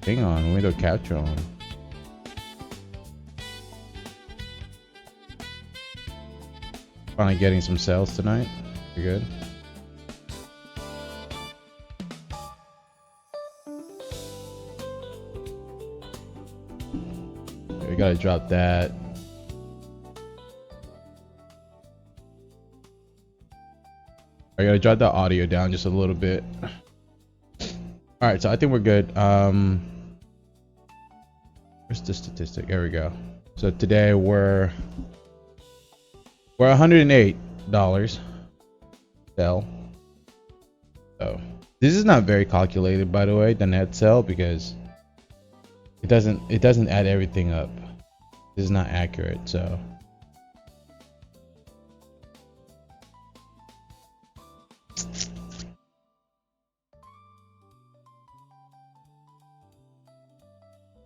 thing on, window capture on. Finally getting some sales tonight. Pretty good. We gotta drop that. I gotta drop the audio down just a little bit. All right, so I think we're good. Where's the statistic? There we go. So today we're $108 sell. So this is not very calculated, by the way, the net sell, because it doesn't add everything up. This is not accurate, so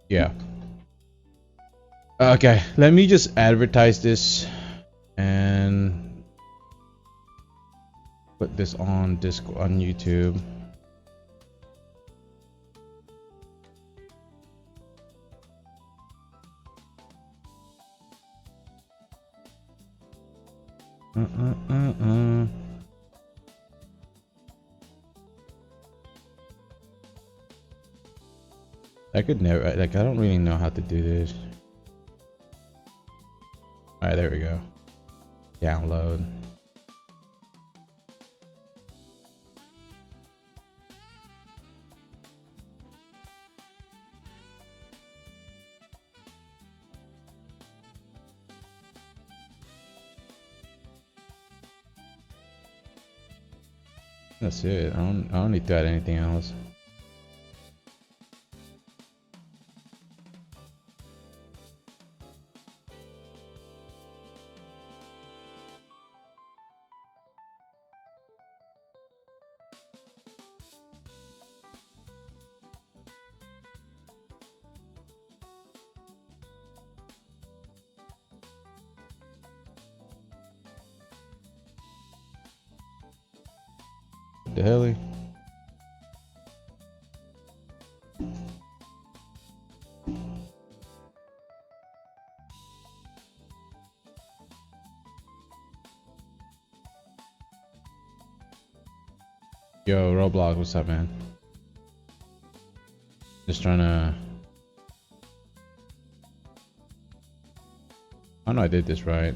yeah. Okay, let me just advertise this and put this on Discord, on YouTube. I could never, like, I don't really know how to do this. All right, there we go. Download. That's it. I don't need to add anything else. The hell? Yo, Roblox, what's up, man? Just trying to. I know I did this right.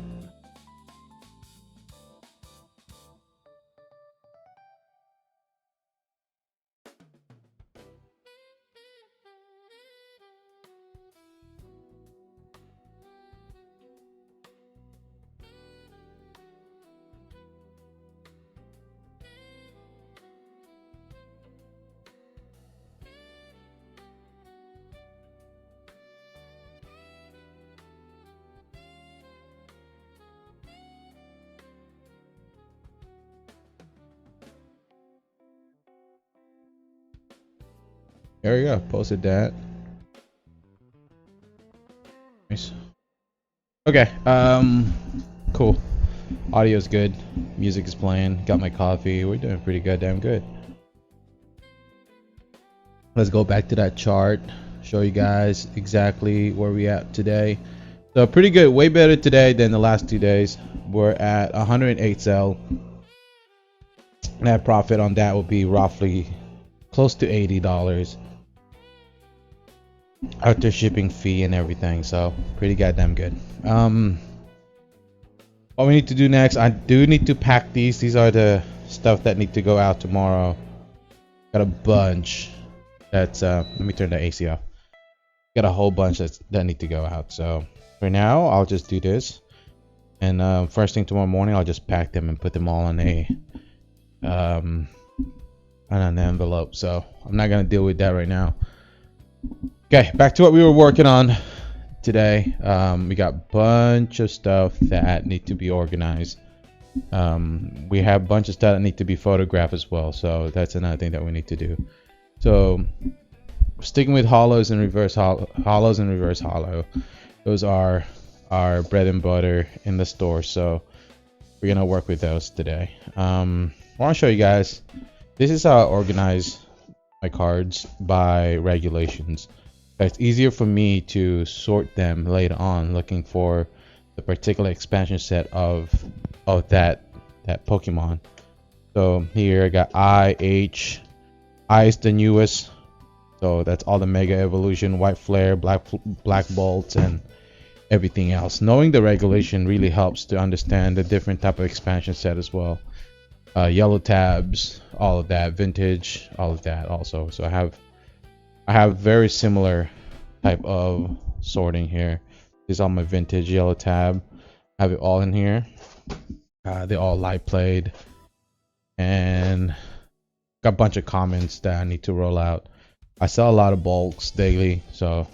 There we go. Posted that. Nice. Okay. Cool. Audio's good. Music is playing. Got my coffee. We're doing pretty goddamn good. Let's go back to that chart. Show you guys exactly where we at today. So pretty good. Way better today than the last 2 days. We're at 108 sell. Net profit on that will be roughly close to $80 after shipping fee and everything. So pretty goddamn good. What we need to do next, I do need to pack these. These are the stuff that need to go out tomorrow. Got a bunch. That's let me turn the AC off. Got a whole bunch that need to go out. So for now, I'll just do this, and first thing tomorrow morning, I'll just pack them and put them all in an envelope. So I'm not gonna deal with that right now. Okay, back to what we were working on today. We got a bunch of stuff that need to be organized. We have a bunch of stuff that need to be photographed as well. So that's another thing that we need to do. So sticking with hollows and reverse hollow. Those are our bread and butter in the store. So we're gonna work with those today. I want to show you guys. This is how I organize my cards by regulations. It's easier for me to sort them later on, looking for the particular expansion set of that Pokemon. So here I got I, H. I is the newest, so that's all the Mega Evolution, White Flare, Black Bolts, and everything else. Knowing the regulation really helps to understand the different type of expansion set as well. Yellow tabs, all of that, vintage, all of that also. So I have very similar type of sorting here. These are my vintage yellow tab. I have it all in here. They're all light played, and got a bunch of comments that I need to roll out. I sell a lot of bulks daily, so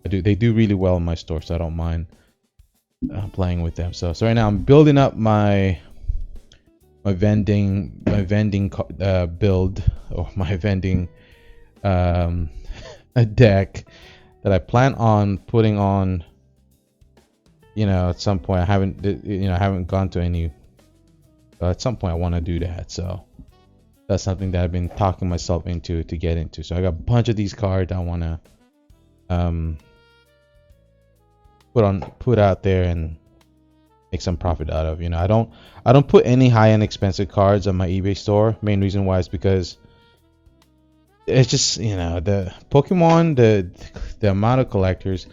they do really well in my store, so I don't mind playing with them. So right now I'm building up my vending build, or my vending a deck that I plan on putting on, at some point. I haven't gone to any, but at some point I want to do that. So that's something that I've been talking myself into to get into. So I got a bunch of these cards I want to put out there and make some profit out of. I don't put any high-end expensive cards on my eBay store. Main reason why is because it's just, the Pokemon, the amount of collectors,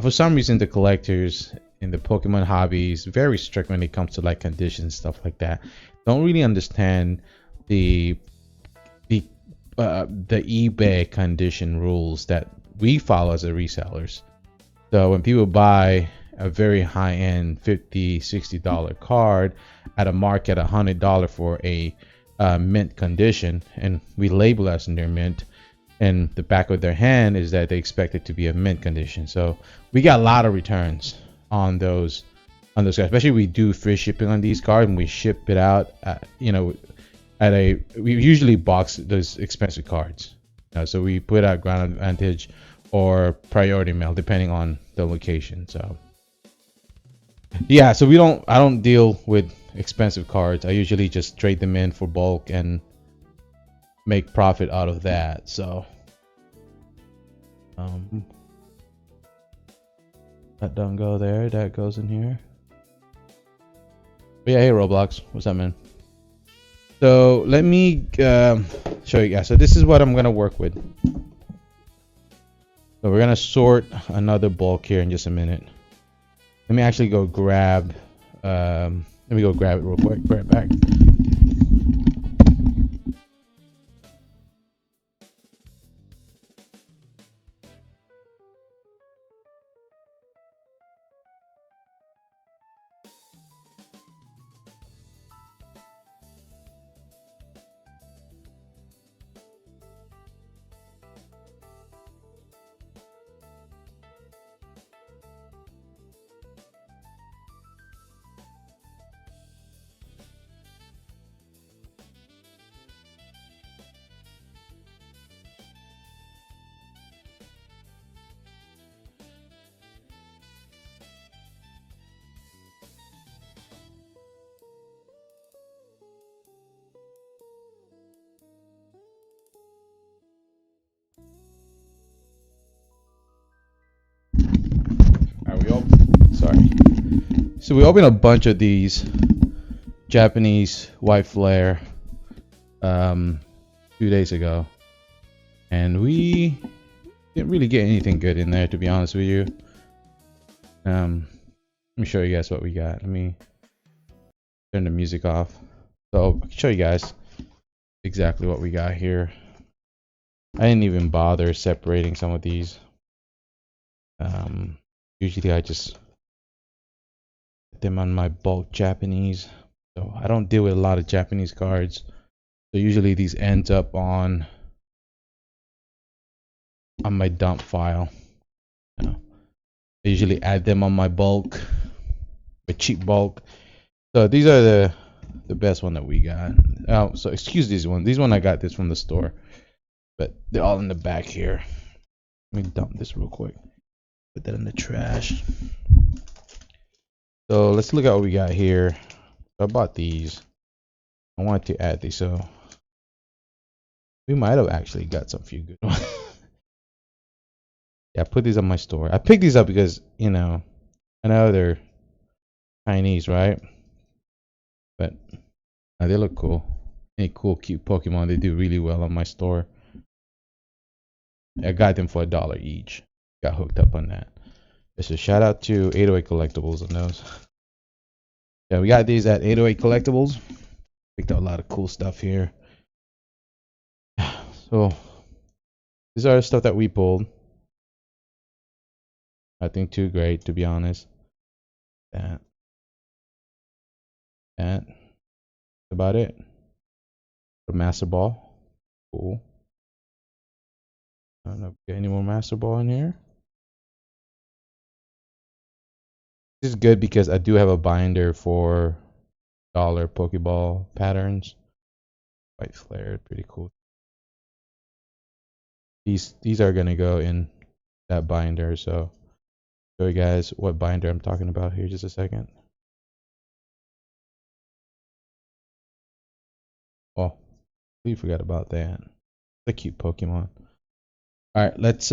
for some reason the collectors in the Pokemon hobby is very strict when it comes to like conditions, stuff like that. Don't really understand the eBay condition rules that we follow as a resellers. So when people buy a very high-end $50-$60 card at a market $100 for a mint condition, and we label as in their mint, and the back of their hand is that they expect it to be a mint condition. So we got a lot of returns on those cards. Especially we do free shipping on these cards, and we ship it out at, we usually box those expensive cards. So we put out Ground Advantage or priority mail depending on the location. So yeah, so I don't deal with expensive cards. I usually just trade them in for bulk and make profit out of that. So that don't go there, that goes in here. But yeah, hey Roblox, what's up, man? So let me show you guys. So this is what I'm gonna work with. So we're gonna sort another bulk here in just a minute. Let me actually go grab. Let me go grab it real quick. Be right back. Sorry. So we opened a bunch of these Japanese white flare 2 days ago, and we didn't really get anything good in there, to be honest with you. Let me show you guys what we got. Let me turn the music off so I can show you guys exactly what we got here. I didn't even bother separating some of these. Usually I just put them on my bulk Japanese, so I don't deal with a lot of Japanese cards. So usually these ends up on my dump file. I usually add them on my bulk, my cheap bulk. So these are the best one that we got. Oh, so excuse these ones. These one I got this from the store, but they're all in the back here. Let me dump this real quick. Put that in the trash. So let's look at what we got here. I bought these. I wanted to add these. So We might have actually got some few good ones. Yeah, I put these on my store. I picked these up because, you know, I know they're Chinese, right? But they look cool. Any cool, cute Pokemon, they do really well on my store. I got them for $1 each. Got hooked up on that. So shout out to 808 Collectibles on those. Yeah, we got these at 808 Collectibles. Picked up a lot of cool stuff here. So these are the stuff that we pulled. Nothing too great, to be honest. That's about it. The Master Ball. Cool. I don't know if we got any more Master Ball in here. This is good because I do have a binder for dollar Pokeball patterns. White flared, pretty cool. These are gonna go in that binder, so show you guys what binder I'm talking about here just a second. Oh, we forgot about that. The cute Pokemon. Alright, let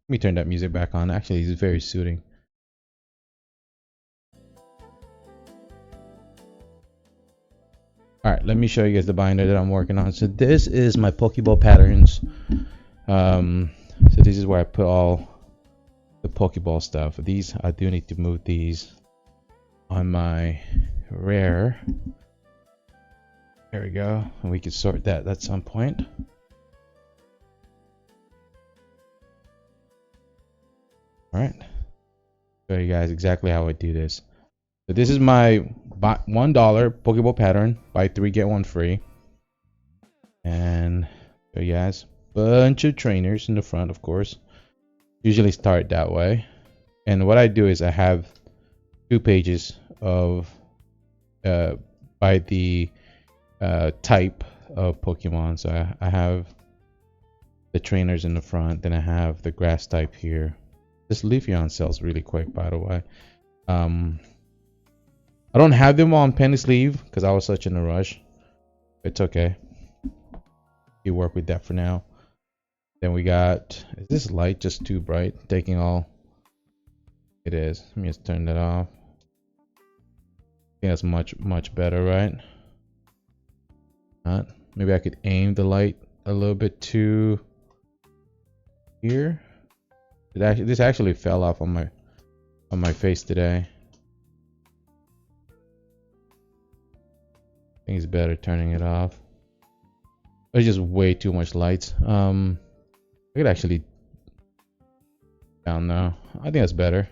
me turn that music back on. Actually, it's very soothing. Alright, let me show you guys the binder that I'm working on. So this is my Pokeball patterns. So this is where I put all the Pokeball stuff. These, I do need to move these on my rare. There we go. And we can sort that at some point. Alright. Show you guys exactly how I do this. So this is my $1 Pokeball pattern. Buy 3, get 1 free. And show you guys. Bunch of trainers in the front, of course. Usually start that way. And what I do is I have 2 pages of by the type of Pokemon. So I have the trainers in the front, then I have the grass type here. This Leafeon sells really quick, by the way. I don't have them on penny sleeve because I was such in a rush. It's okay. You work with that for now. Then we got, is this light just too bright? Taking all, it is. Let me just turn that off. I think that's much better, right? Not. Maybe I could aim the light a little bit to here. This actually fell off on my face today. I think it's better turning it off. There's just way too much lights. I could actually down now. I think that's better.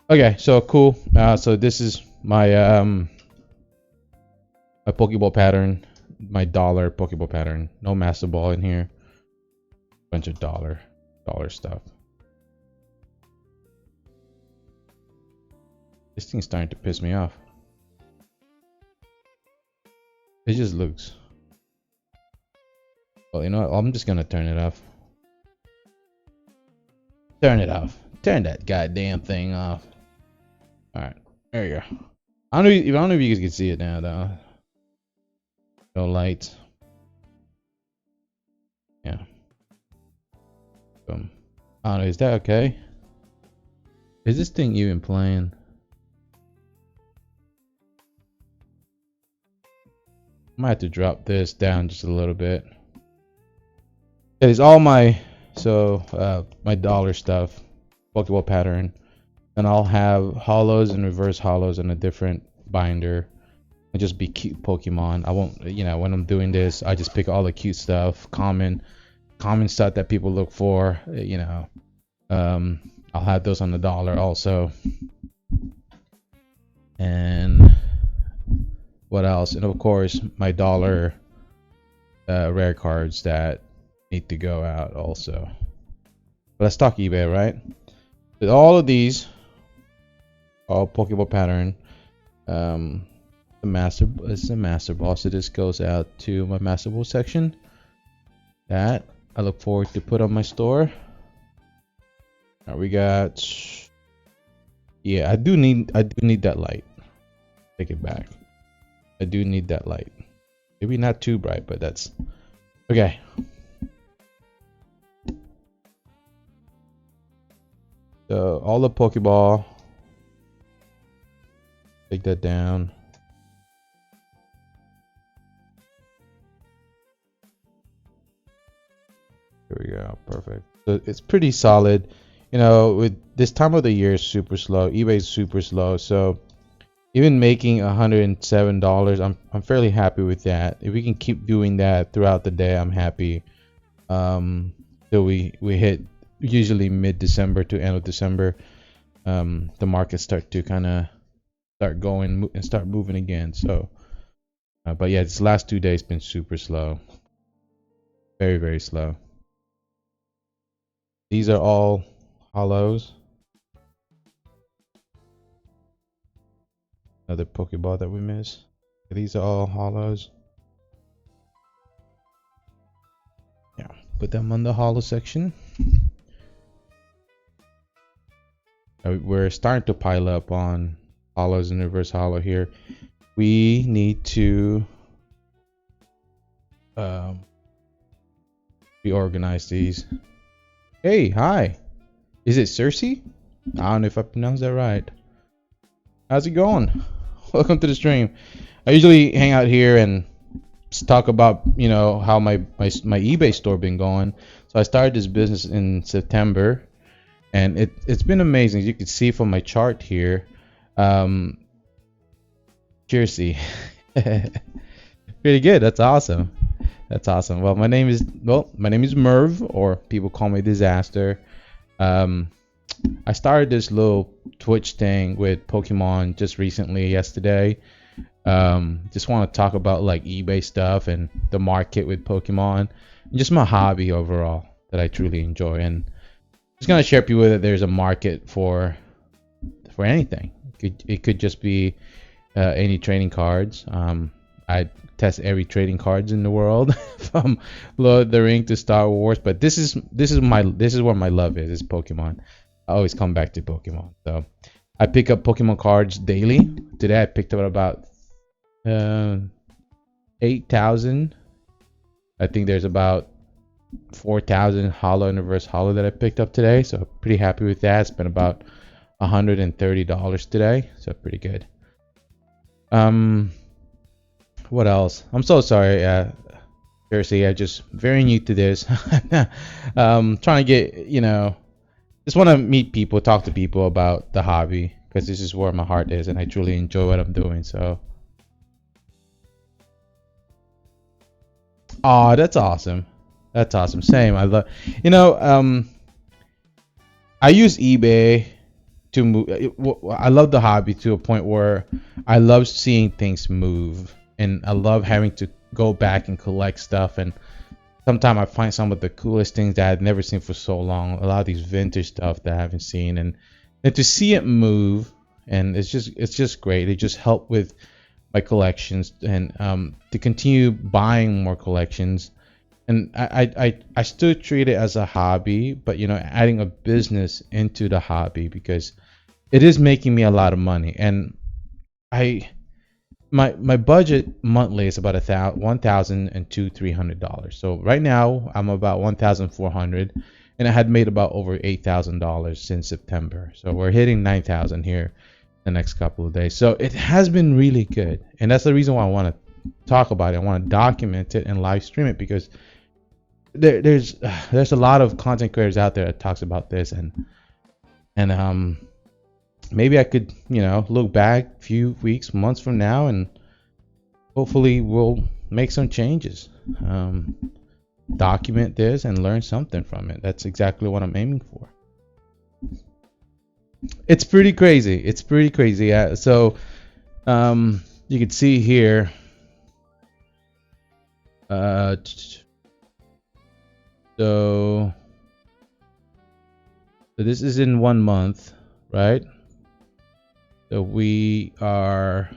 Okay, so cool. So this is my my Pokeball pattern, my dollar Pokeball pattern. No Master Ball in here. Bunch of dollar stuff. This thing's starting to piss me off. It just looks. Well, you know what? I'm just gonna turn it off. Turn it off. Turn that goddamn thing off. Alright, there you go. I don't know if you guys can see it now though. No lights. Yeah. Boom. I don't know, is that okay? Is this thing even playing? I might have to drop this down just a little bit. It's all my my dollar stuff, Pokeball pattern, and I'll have hollows and reverse hollows in a different binder. And just be cute Pokemon. I won't, you know, when I'm doing this, I just pick all the cute stuff, common stuff that people look for. You know, I'll have those on the dollar also. And what else? And of course, my dollar rare cards that need to go out also. But let's talk eBay, right? With all of these, all Pokeball pattern, it's a Master Ball, so this goes out to my Master Ball section. That I look forward to put on my store. Now we got, yeah, I do need that light. Take it back. I do need that light. Maybe not too bright, but that's Okay. So all the Pokeball. Take that down. Here we go. Perfect. So it's pretty solid. You know, with this time of the year is super slow. eBay's super slow. So even making $107, I'm fairly happy with that. If we can keep doing that throughout the day, I'm happy. Till we hit usually mid-December to end of December, the markets start to kind of start going and start moving again. So, but yeah, this last 2 days been super slow. Very, very slow. These are all hollows. Another Pokeball that we missed. These are all hollows. Yeah, put them on the hollow section. We're starting to pile up on hollows and reverse hollow here. We need to reorganize these. Hey, hi. Is it Cersei? I don't know if I pronounced that right. How's it going? Welcome to the stream. I usually hang out here and talk about, you know, how my eBay store been going. So I started this business in September, and it's been amazing. As you can see from my chart here, Jersey. Pretty good. That's awesome. That's awesome. Well, my name is Merv, or people call me Disaster. I started this little Twitch thing with Pokemon just recently, yesterday. Just want to talk about like eBay stuff and the market with Pokemon, and just my hobby overall that I truly enjoy. And just gonna share people that there's a market for anything. It could just be any trading cards. I test every trading cards in the world, from Lord of the Ring to Star Wars. But this is where my love is Pokemon. I always come back to Pokemon. So I pick up Pokemon cards daily. Today I picked up about 8,000. I think there's about 4,000 hollow and reverse hollow that I picked up today. So pretty happy with that. Spent about $130 today. So pretty good. What else? I'm so sorry, Jersey. I'm just very new to this. Trying to get, just want to meet people, talk to people about the hobby, because this is where my heart is, and I truly enjoy what I'm doing. So, oh, that's awesome. That's awesome. Same. I love, I use eBay to move. I love the hobby to a point where I love seeing things move, and I love having to go back and collect stuff. And sometimes I find some of the coolest things that I've never seen for so long. A lot of these vintage stuff that I haven't seen, and to see it move, and it's just great. It just helped with my collections, and to continue buying more collections. And I still treat it as a hobby, but adding a business into the hobby, because it is making me a lot of money. And my budget monthly is about $1,000 and $300. So right now I'm about $1,400, and I had made about over $8,000 since September. So we're hitting 9,000 here the next couple of days. So it has been really good, and that's the reason why I want to talk about it. I want to document it and live stream it, because there's a lot of content creators out there that talks about this, and maybe I could look back a few weeks, months from now, and hopefully we'll make some changes, document this and learn something from it. That's exactly what I'm aiming for. It's pretty crazy. So you can see here, so this is in 1 month, right? So we are,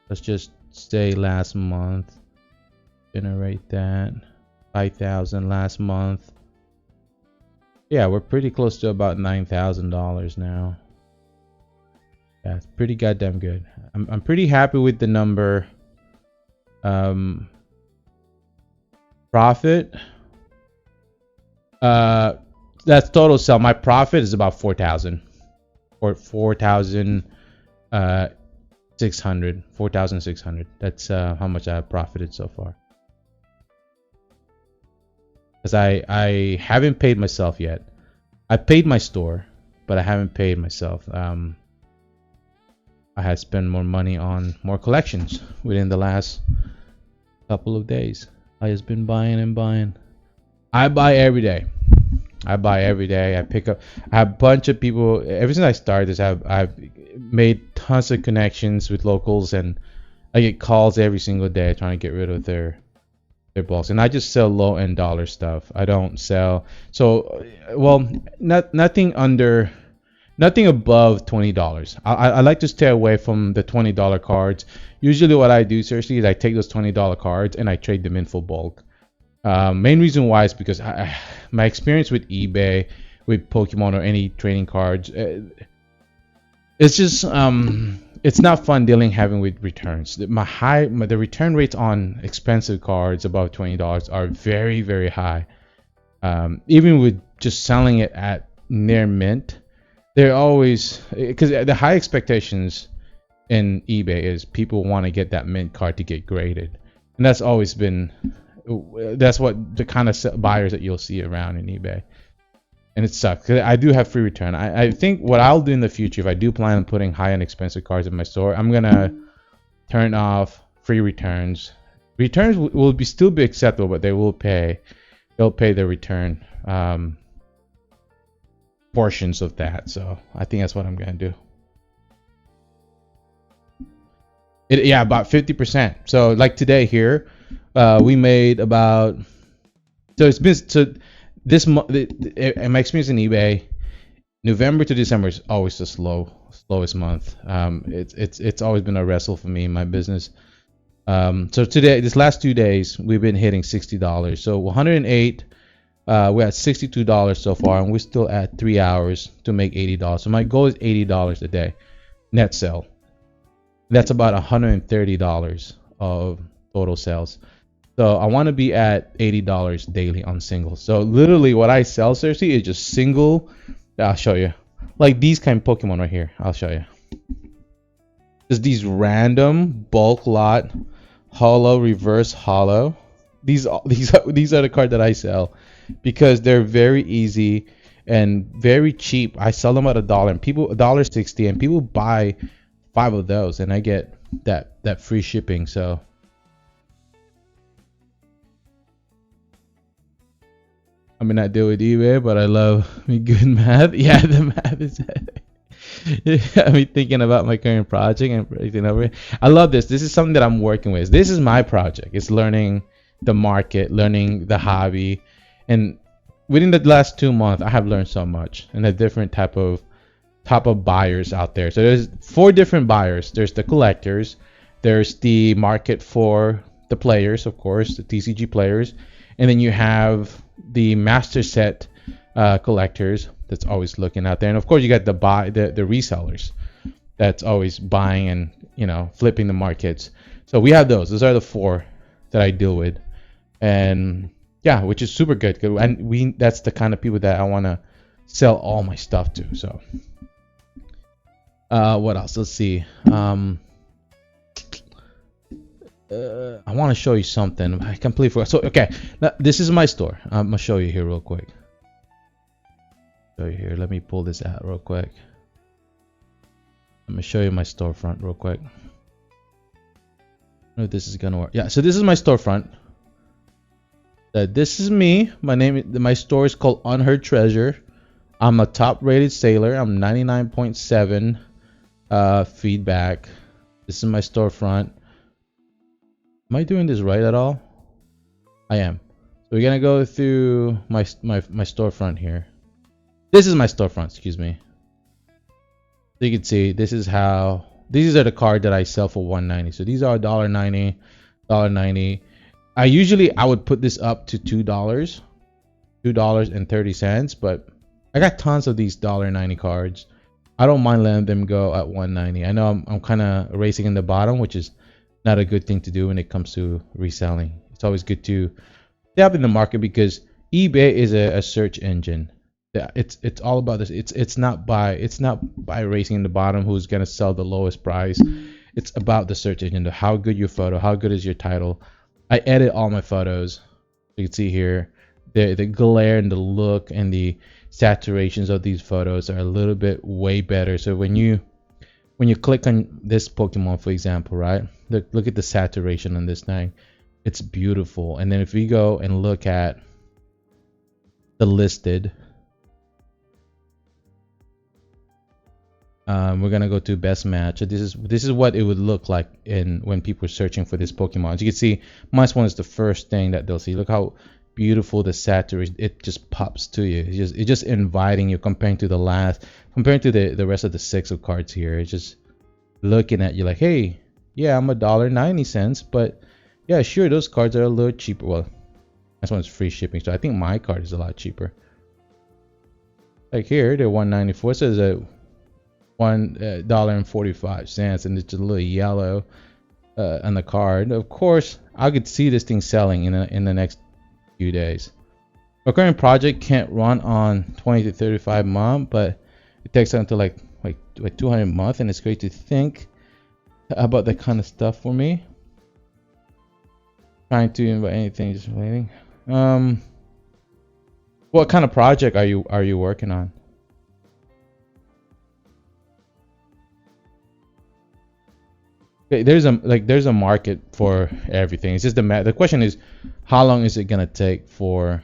let's just say last month, generate that, 5,000 last month. Yeah, we're pretty close to about $9,000 now. Yeah, it's pretty goddamn good. I'm pretty happy with the number. Profit. That's total sell. My profit is about 4,000 or 4,600. That's how much I have profited so far. Because I haven't paid myself yet. I paid my store, but I haven't paid myself. I had spent more money on more collections within the last couple of days. I just been buying and buying. I buy every day. I pick up. I have a bunch of people. Ever since I started this, I've made tons of connections with locals, and I get calls every single day trying to get rid of their bulks. And I just sell low end dollar stuff. I don't sell nothing above $20. I like to stay away from the $20 cards. Usually, what I do seriously is I take those $20 cards and I trade them in full bulk. Main reason why is because my experience with eBay, with Pokemon or any trading cards, it's just it's not fun having with returns. The return rates on expensive cards above $20 are very, very high. Even with just selling it at near mint, they're always, because the high expectations in eBay is people want to get that mint card to get graded, and that's always been. That's what the kind of buyers that you'll see around in eBay, and it sucks because I do have free return. I think what I'll do in the future, if I do plan on putting high-end expensive cards in my store, I'm gonna turn off free returns. Returns will still be acceptable, but they'll pay the return portions of that. So I think that's what I'm gonna do. About 50%. So like today here. We made about, this month. In my experience in eBay, November to December is always the slowest month. It's always been a wrestle for me in my business. So today, this last 2 days, we've been hitting $60. So 108, we're at $62 so far, and we're still at 3 hours to make $80. So my goal is $80 a day net sell. That's about $130 of total sales. So I want to be at $80 daily on singles. So literally what I sell seriously is just single. I'll show you. Like these kind of Pokemon right here. I'll show you. Just these random bulk lot, holo, reverse holo. These are the cards that I sell because they're very easy and very cheap. I sell them at $1 and people $1.60 and people buy 5 of those and I get that free shipping. So I mean, I deal with eBay, but I love me good math. Yeah, the math is got me thinking about my current project and everything over. I love this. This is something that I'm working with. This is my project. It's learning the market, learning the hobby, and within the last 2 months, I have learned so much and the different type of buyers out there. So there's 4 different buyers. There's the collectors. There's the market for the players, of course, the TCG players, and then you have the master set collectors that's always looking out there, and of course you got the resellers that's always buying and flipping the markets. So we have those are the 4 that I deal with, and yeah, which is super good, and that's the kind of people that I want to sell all my stuff to. So what else? Let's see. I want to show you something. I completely forgot. So okay, now, this is my store. I'm gonna show you here real quick. Let me pull this out real quick. I'm gonna show you my storefront real quick. I don't know if this is gonna work. Yeah, so this is my storefront. This is me. My store is called Unheard Treasure. I'm a top-rated sailor. I'm 99.7 feedback. This is my storefront. Am I doing this right at all? I am. So we're gonna go through my storefront here. This is my storefront, excuse me. So you can see these are the cards that I sell for $1.90. So these are $1.90, $1.90. I would put this up to $2.30, but I got tons of these $1.90 cards. I don't mind letting them go at $1.90. I know I'm kind of racing in the bottom, which is not a good thing to do when it comes to reselling. It's always good to Step in the market because eBay is a search engine. Yeah, it's all about this. It's not by racing in the bottom who's gonna sell the lowest price. It's about the search engine. How good your photo, how good is your title. I edit all my photos. You can see here the glare and the look and the saturations of these photos are a little bit way better. So when you click on this Pokemon, for example, right? Look at the saturation on this thing. It's beautiful. And then if we go and look at the listed, we're gonna go to best match. So this is what it would look like when people are searching for this Pokemon. As you can see, -1 is the first thing that they'll see. Look how beautiful the saturation, it just pops to you. It's just inviting you, comparing to the rest of the 6 of cards here. It's just looking at you like, hey, yeah, I'm $1.90, but yeah, sure, those cards are a little cheaper. Well, this one's free shipping, so I think my card is a lot cheaper. Like here, they're $1.94, so there's a $1.45, and it's a little yellow on the card. Of course, I could see this thing selling in the next few days. Our current project can't run on 20 to 35 month, but it takes until like 200 a month, and it's great to think about that kind of stuff for me. Trying to invite anything, just waiting. What kind of project are you working on? There's a market for everything. It's just the question is, how long is it gonna take for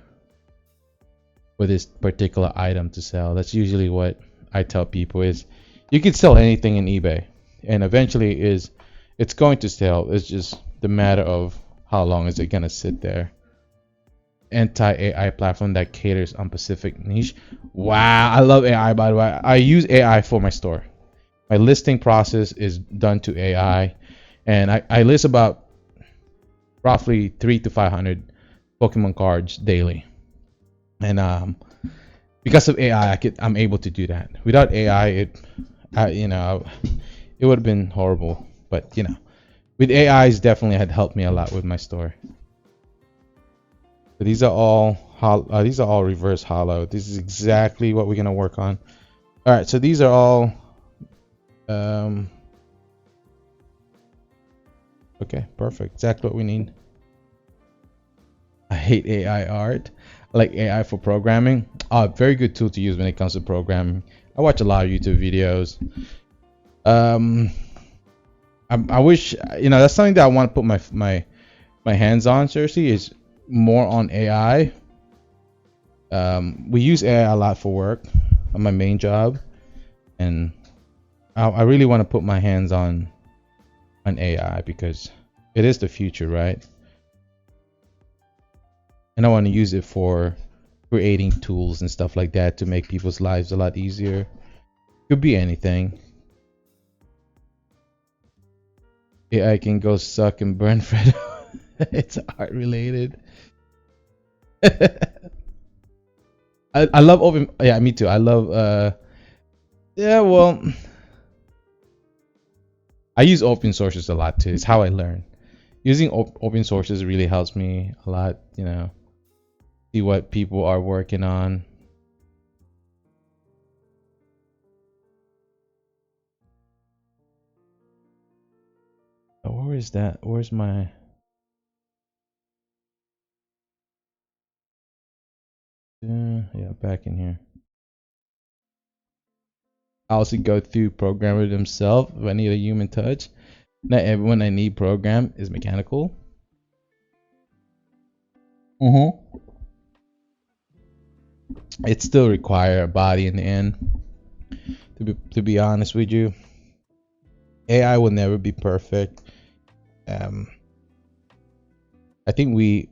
this particular item to sell? That's usually what I tell people is, you can sell anything in eBay, and eventually it's going to sell. It's just the matter of how long is it gonna sit there. Anti-AI platform that caters on specific niche. Wow, I love AI, by the way. I use AI for my store. My listing process is done to AI, and I list about roughly 300 to 500 Pokemon cards daily. And because of AI, I'm able to do that. Without AI, it would have been horrible. But with AI, it's definitely had helped me a lot with my store. So these are all reverse hollow. This is exactly what we're gonna work on. All right, so these are all. Okay, perfect. Exactly what we need. I hate AI art. I like AI for programming. Very good tool to use when it comes to programming. I watch a lot of YouTube videos. I wish, that's something that I want to put my hands on. Seriously, is more on AI. We use AI a lot for work on my main job, and I really want to put my hands on AI because it is the future, right? And I want to use it for creating tools and stuff like that to make people's lives a lot easier. Could be anything. AI can go suck and burn Fredo. It's art related. I love open. Yeah, me too. I love. Yeah, well, I use open sources a lot too. It's how I learn. Using open sources really helps me a lot. See what people are working on. Oh, where is that? Where's my? Yeah, back in here. I also go through programmer themselves if I need a human touch. Not everyone I need program is mechanical. It still require a body in the end. To be honest with you, AI will never be perfect. I think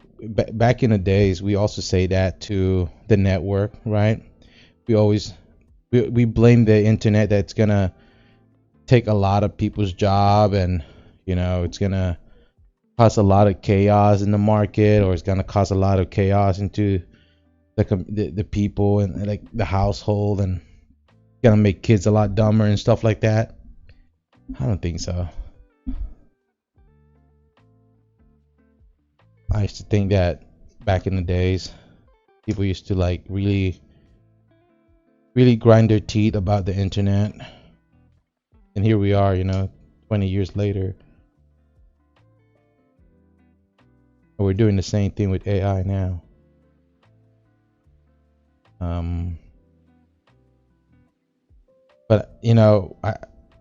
back in the days we also say that to the network, right? We blame the internet that's gonna take a lot of people's job, and it's gonna cause a lot of chaos in the market, or it's gonna cause a lot of chaos into the people and like the household, and gonna make kids a lot dumber and stuff like that. I don't think so. I used to think that back in the days. People used to like really, really grind their teeth about the internet. And here we are, 20 years later. And we're doing the same thing with AI now. But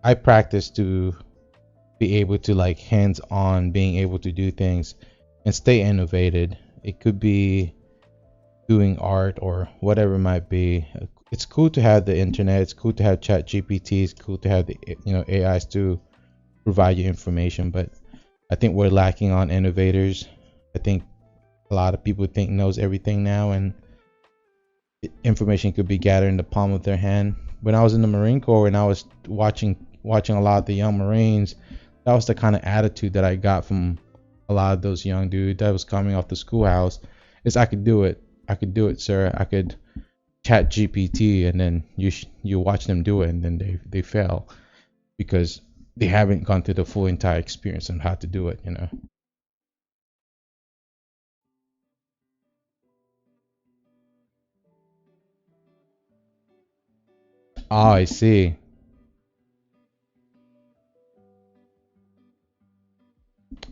I practice to be able to like hands-on being able to do things and stay innovated. It could be doing art or whatever it might be. It's cool to have the internet. It's cool to have chat GPT. It's cool to have the AIs to provide you information, but I think we're lacking on innovators. I think a lot of people think knows everything now, and information could be gathered in the palm of their hand. When I was in the Marine Corps and I was watching a lot of the young Marines, that was the kind of attitude that I got from a lot of those young dudes that was coming off the schoolhouse. Is I could do it. I could do it, sir. I could chat GPT, and then you watch them do it, and then they fail because they haven't gone through the full entire experience on how to do it. Oh, I see.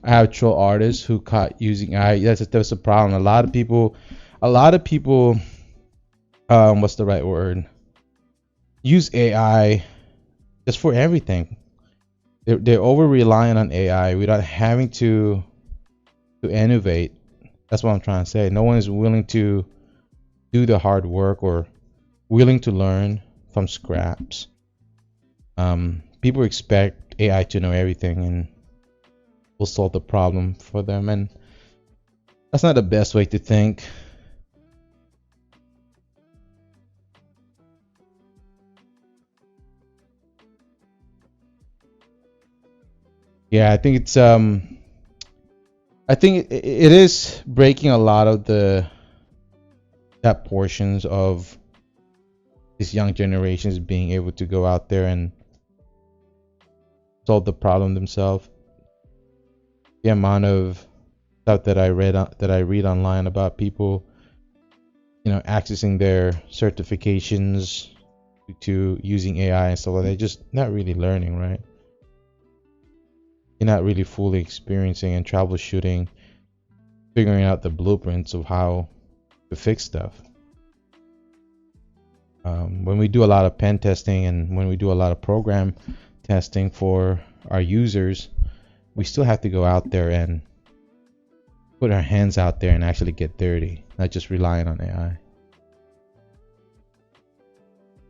I have troll artists who caught using AI. That's a problem. A lot of people, what's the right word? Use AI just for everything. They're over reliant on AI without having to innovate. That's what I'm trying to say. No one is willing to do the hard work or willing to learn from scraps. People expect AI to know everything and will solve the problem for them, and that's not the best way to think. Yeah, I think it is breaking a lot of the that portions of these young generations being able to go out there and solve the problem themselves. The amount of stuff that I read online about people, accessing their certifications to using AI and stuff like that, just not really learning, right? You're not really fully experiencing and troubleshooting, figuring out the blueprints of how to fix stuff. When we do a lot of pen testing and when we do a lot of program testing for our users, we still have to go out there and put our hands out there and actually get dirty, not just relying on AI.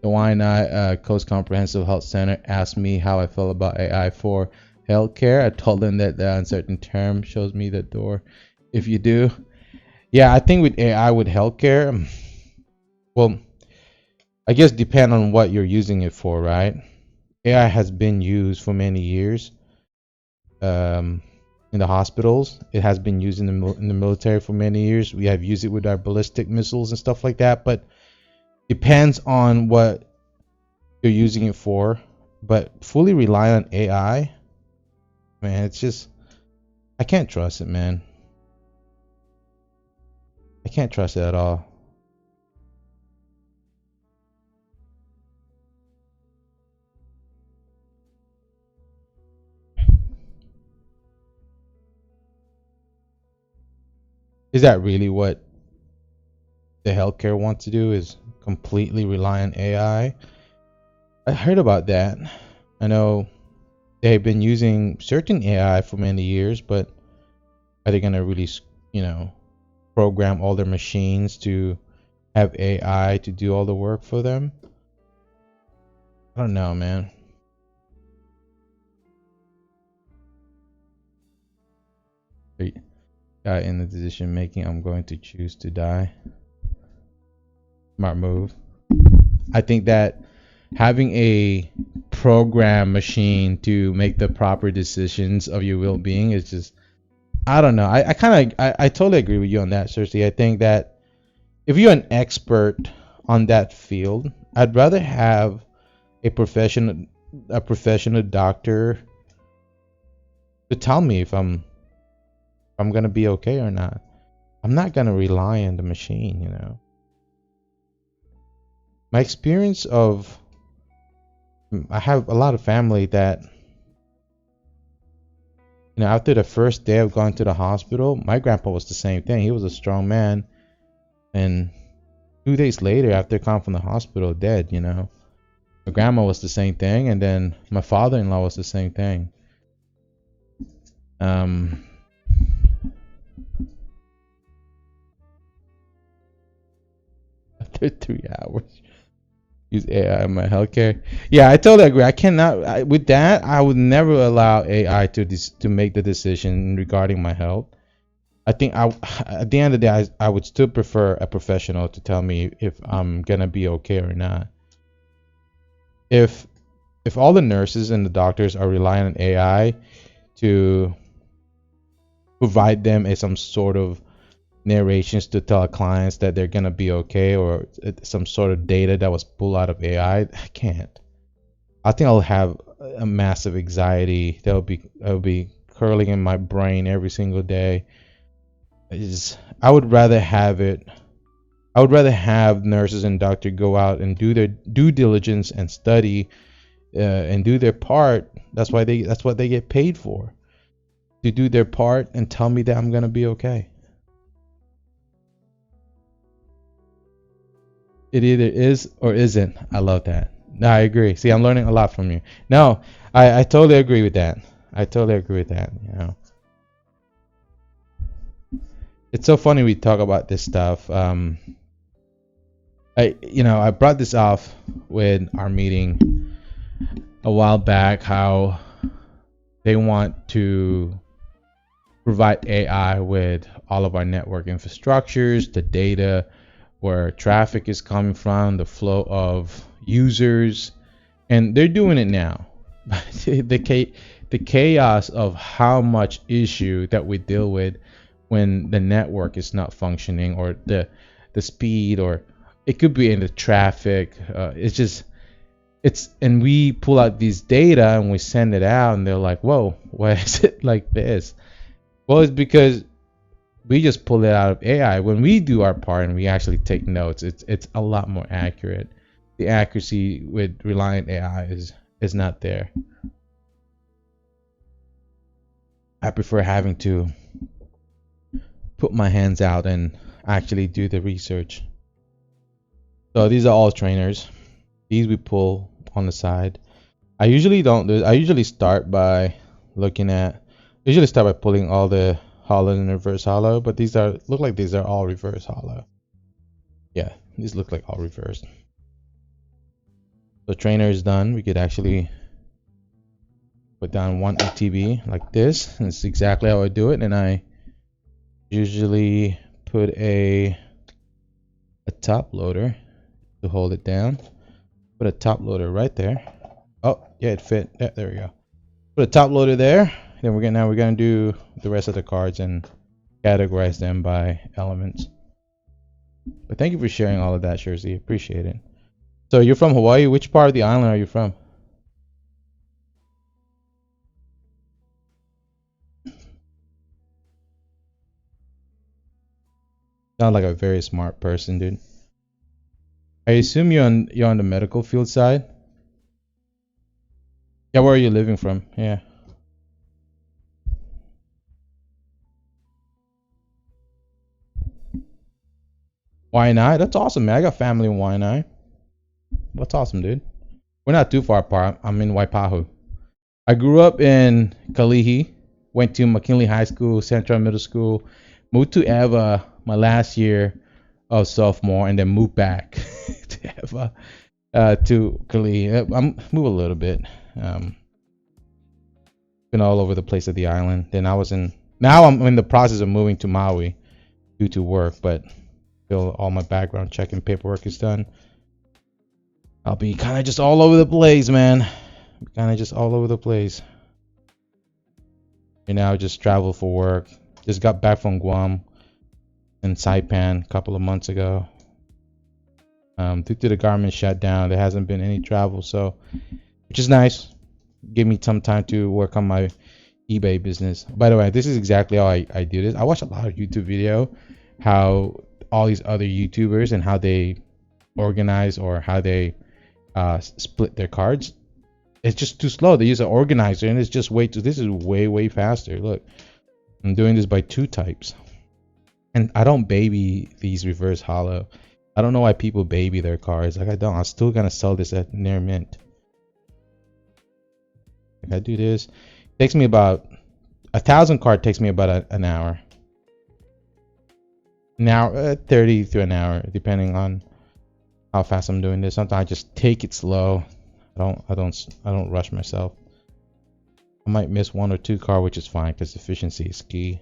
The Why Coast Comprehensive Health Center asked me how I felt about AI for healthcare. I told them that the uncertain term shows me the door. If you do, yeah, I think with AI with healthcare, well, I guess depend on what you're using it for, right? AI has been used for many years in the hospitals. It has been used in the military for many years. We have used it with our ballistic missiles and stuff like that, but depends on what you're using it for. But fully rely on AI, man, it's just I can't trust it, man. I can't trust it at all. Is that really what the healthcare wants to do? Is completely rely on AI? I heard about that. I know they've been using certain AI for many years, but are they gonna really, program all their machines to have AI to do all the work for them? I don't know, man. In the decision making, I'm going to choose to die. Smart move. I think that having a program machine to make the proper decisions of your well-being is just, I don't know. I totally agree with you on that, Cersei. I think that if you're an expert on that field, I'd rather have a professional doctor to tell me if I'm gonna be okay or not. I'm not gonna rely on the machine, you know. My experience of I have a lot of family that, you know, after the first day of going to the hospital, my grandpa was the same thing. He was a strong man, and 2 days later, after coming from the hospital, dead. You know, my grandma was the same thing, and then my father-in-law was the same thing. After 3 hours, use AI in my healthcare. Yeah, I totally agree. I cannot with that. I would never allow AI to make the decision regarding my health. I think at the end of the day, I would still prefer a professional to tell me if I'm gonna be okay or not. If all the nurses and the doctors are relying on AI to provide them some sort of narrations to tell clients that they're gonna be okay, or some sort of data that was pulled out of AI, I can't. I think I'll have a massive anxiety that will be curling in my brain every single day. I would rather have it. I would rather have nurses and doctors go out and do their due diligence and study and do their part. That's what they get paid for, to do their part and tell me that I'm gonna be okay. It either is or isn't. I love that. No, I agree. See, I'm learning a lot from you. No, I totally agree with that. I totally agree with that. You know, it's so funny we talk about this stuff. I brought this off with our meeting a while back, how they want to provide AI with all of our network infrastructures, the data, where traffic is coming from, the flow of users, and they're doing it now. The chaos of how much issue that we deal with when the network is not functioning, or the speed, or it could be in the traffic. And we pull out these data and we send it out, and they're like, "Whoa, why is it like this?" Well, it's because we just pull it out of AI. When we do our part and we actually take notes, it's a lot more accurate. The accuracy with reliant AI is not there. I prefer having to put my hands out and actually do the research. So these are all trainers. These we pull on the side. I usually don't do. I usually start by pulling all the hollow and reverse hollow, but these look like these are all reverse hollow. Yeah, these look like all reversed. So trainer is done. We could actually put down one ATB like this, and it's exactly how I do it. And I usually put a top loader to hold it down. Put a top loader right there. Oh yeah, it fit. Yeah, there we go. Put a top loader there. Then we're gonna do the rest of the cards and categorize them by elements. But thank you for sharing all of that, Jersey. Appreciate it. So you're from Hawaii. Which part of the island are you from? Sound like a very smart person, dude. I assume you're on the medical field side. Yeah, where are you living from? Yeah. Waianae? That's awesome, man. I got family in Waianae. That's awesome, dude. We're not too far apart. I'm in Waipahu. I grew up in Kalihi. Went to McKinley High School, Central Middle School. Moved to Eva my last year of sophomore, and then moved back to Eva, to Kalihi. I'm move a little bit. Been all over the place of the island. Then now I'm in the process of moving to Maui due to work, but till all my background check and paperwork is done, I'll be kind of just all over the place, man. Kind of just all over the place. And now I just travel for work. Just got back from Guam and Saipan a couple of months ago. Due to the government shutdown, there hasn't been any travel, so which is nice. Give me some time to work on my eBay business. By the way, this is exactly how I do this. I watch a lot of YouTube video how all these other YouTubers and how they organize or how they split their cards. It's just too slow. They use an organizer and it's just way too. This is way faster. Look, I'm doing this by 2 types, and I don't baby these reverse hollow. I don't know why people baby their cards. Like I don't. I'm still gonna sell this at near mint. If I do this, it takes me about 1,000 card. Takes me about an hour. Now 30 to an hour, depending on how fast I'm doing this. Sometimes I just take it slow. I don't rush myself. I might miss 1 or 2 card, which is fine because efficiency is key.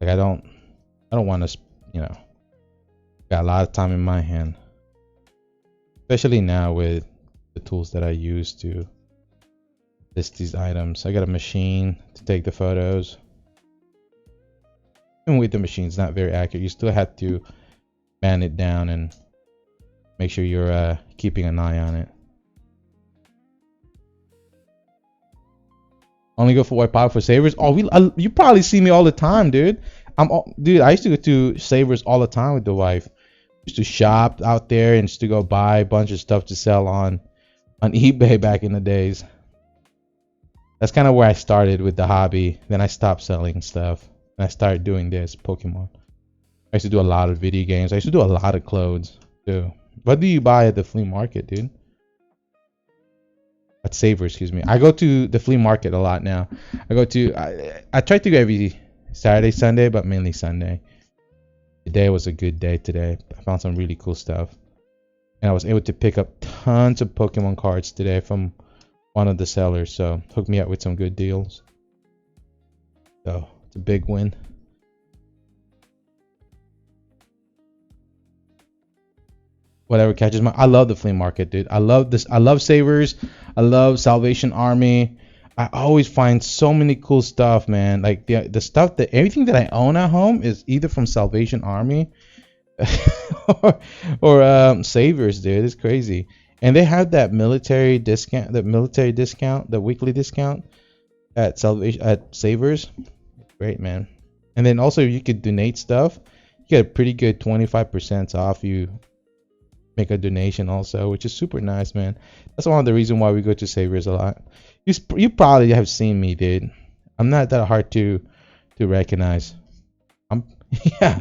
Like I don't want to, got a lot of time in my hand, especially now with the tools that I use to list these items. I got a machine to take the photos. And with the machine, it's not very accurate. You still have to man it down and make sure you're keeping an eye on it. Only go for white power for savers. Oh, you probably see me all the time, dude. Dude, I used to go to savers all the time with the wife. Used to shop out there and used to go buy a bunch of stuff to sell on eBay back in the days. That's kind of where I started with the hobby. Then I stopped selling stuff and I started doing this Pokemon. I used to do a lot of video games. I used to do a lot of clothes too. What do you buy at the flea market, dude? At Savers, excuse me. I go to the flea market a lot now. I try to go every Saturday, Sunday, but mainly Sunday. Today was a good day today. I found some really cool stuff. And I was able to pick up tons of Pokemon cards today from one of the sellers. So hooked me up with some good deals. So it's a big win. Whatever catches my. I love the flea market, dude. I love this. I love Savers. I love Salvation Army. I always find so many cool stuff, man. Like the stuff that everything that I own at home is either from Salvation Army or Savers, dude. It's crazy. And they have that military discount, the weekly discount at Savers. Great, man. And then also you could donate stuff. You get a pretty good 25% off. You make a donation also, which is super nice, man. That's one of the reasons why we go to Savers a lot. You probably have seen me, dude. I'm not that hard to recognize. I'm yeah,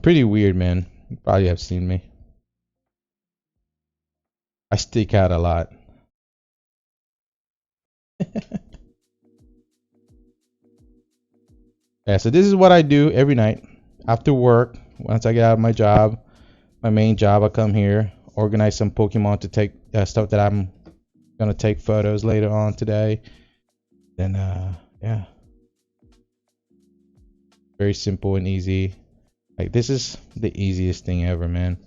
pretty weird, man. You probably have seen me. I stick out a lot. Yeah, so this is what I do every night after work. Once I get out of my main job, I come here, organize some Pokemon to take stuff that I'm gonna take photos later on today. Then yeah, very simple and easy. Like this is the easiest thing ever, man.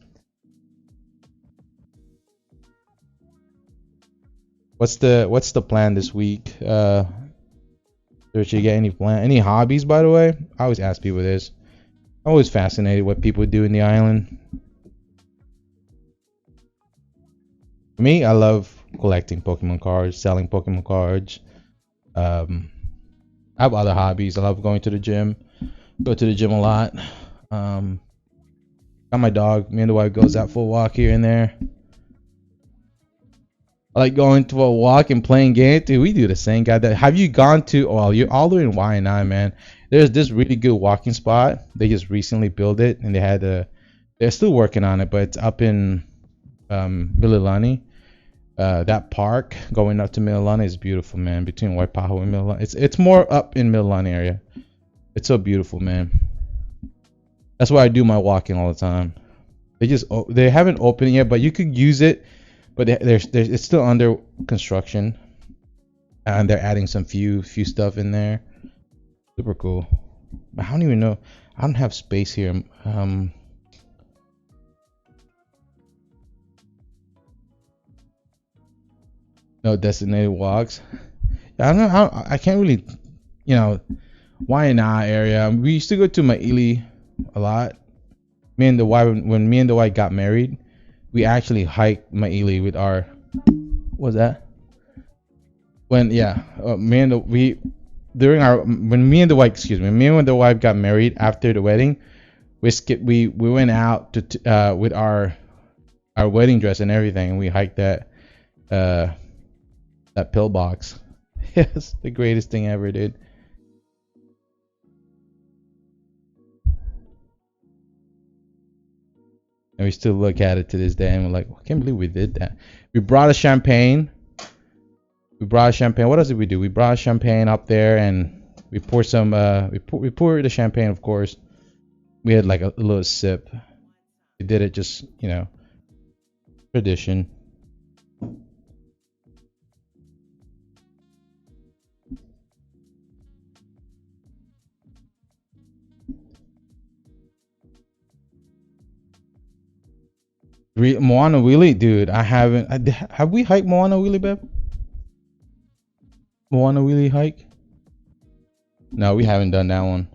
What's the plan this week? Did you get any hobbies, by the way? I always ask people this. I'm always fascinated what people do in the island. For me, I love collecting Pokemon cards, selling Pokemon cards. I have other hobbies. I love going to the gym. Go to the gym a lot. Got my dog. Me and the wife goes out for a walk here and there. I like going to a walk and playing games. Dude, we do the same guy. Have you gone to? Oh, you're all the way in Y&I, man. There's this really good walking spot. They just recently built it, and they're still working on it, but it's up in Mililani. That park going up to Mililani is beautiful, man. Between Waipahu and Mililani, it's more up in Mililani area. It's so beautiful, man. That's why I do my walking all the time. They haven't opened it yet, but you could use it. But it's still under construction, and they're adding some few stuff in there. Super cool. But I don't even know. I don't have space here. No designated walks. I don't know. I can't really, Waianae area. We used to go to Maili a lot. When me and the wife got married, we actually hiked Maili with our. What was that? when yeah, me and the we during our when me and the wife excuse me, me and the wife got married after the wedding. We went out with our wedding dress and everything. And we hiked uh that pillbox. It's the greatest thing ever, dude. And we still look at it to this day and we're like, I can't believe we did that. We brought a champagne. We brought champagne. What else did we do? We brought champagne up there and we poured some. We poured the champagne, of course. We had like a little sip. We did it just, tradition. Moana Wheelie, dude. I haven't. Have we hiked Moana Wheelie, babe? Moana Wheelie hike? No, we haven't done that one.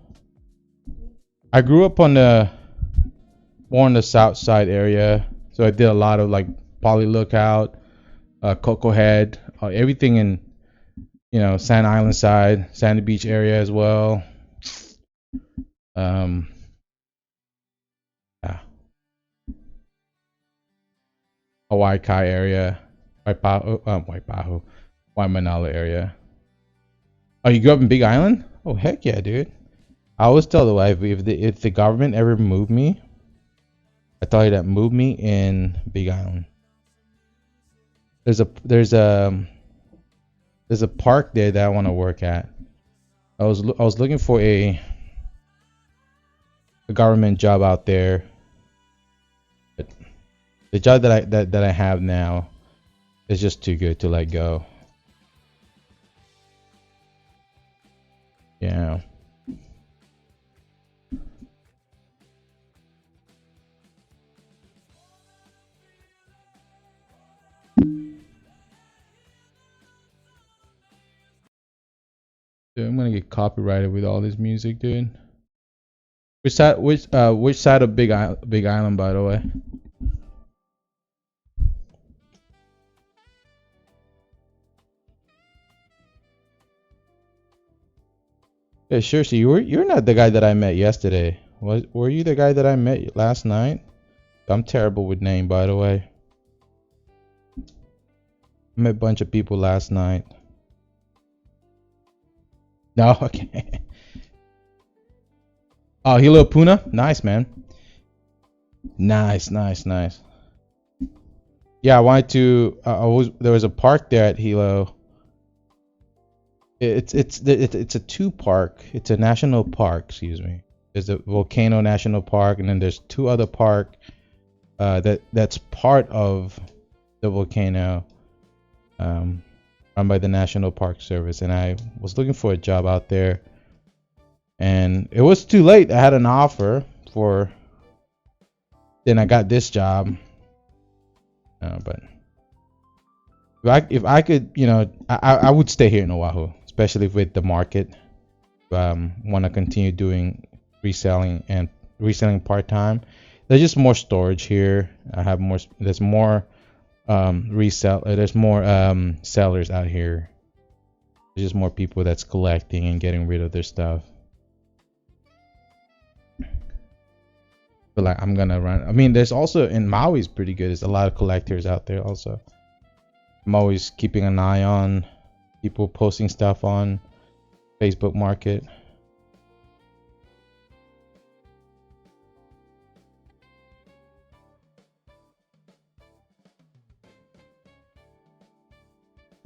I grew up more on the south side area, so I did a lot of like Poly Lookout, Cocoa Head, everything in Sand Island side, Sandy Beach area as well. Um, yeah, Hawaii Kai area, Waimanalo area. Oh, you grew up in Big Island? Oh heck yeah, dude. I always tell the wife if the government ever moved me, I tell you that move me in Big Island. There's a park there that I want to work at. I was looking for a government job out there. But the job that I have now is just too good to let go. Yeah. Dude, I'm gonna get copyrighted with all this music, dude. Which side of Big Island, by the way? Yeah, seriously, you're not the guy that I met yesterday. Were you the guy that I met last night? I'm terrible with name, by the way. I met a bunch of people last night. No, okay. Oh, Hilo Puna, nice man. Nice. Yeah, I wanted to. There was a park there at Hilo. It's a two park. It's a national park. Excuse me. There's a Volcano National Park, and then there's two other park that's part of the volcano, run by the National Park Service. And I was looking for a job out there, and it was too late. I had an offer for. Then I got this job, but if I could, I would stay here in Oahu, especially with the market. Want to continue doing reselling part time. There's just more storage here. There's more there's more sellers out here. There's just more people that's collecting and getting rid of their stuff. But like I'm gonna run. I mean, there's also in Maui's pretty good. There's a lot of collectors out there also. I'm always keeping an eye on people posting stuff on Facebook Market.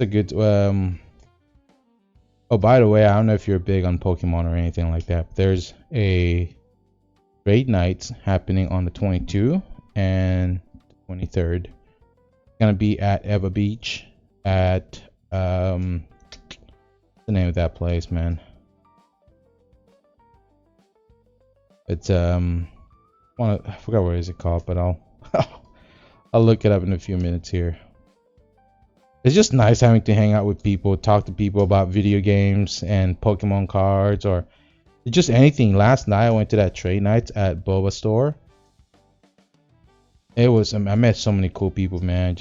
It's a good oh, by the way, I don't know if you're big on Pokemon or anything like that, but there's a raid nights happening on the 22 and 23rd. It's gonna be at Eva Beach at what's the name of that place, man? It's I forgot what is it called, but I'll I'll look it up in a few minutes here. It's just nice having to hang out with people, talk to people about video games and Pokemon cards or just anything. Last night I went to that trade night at Boba store. I met so many cool people, man.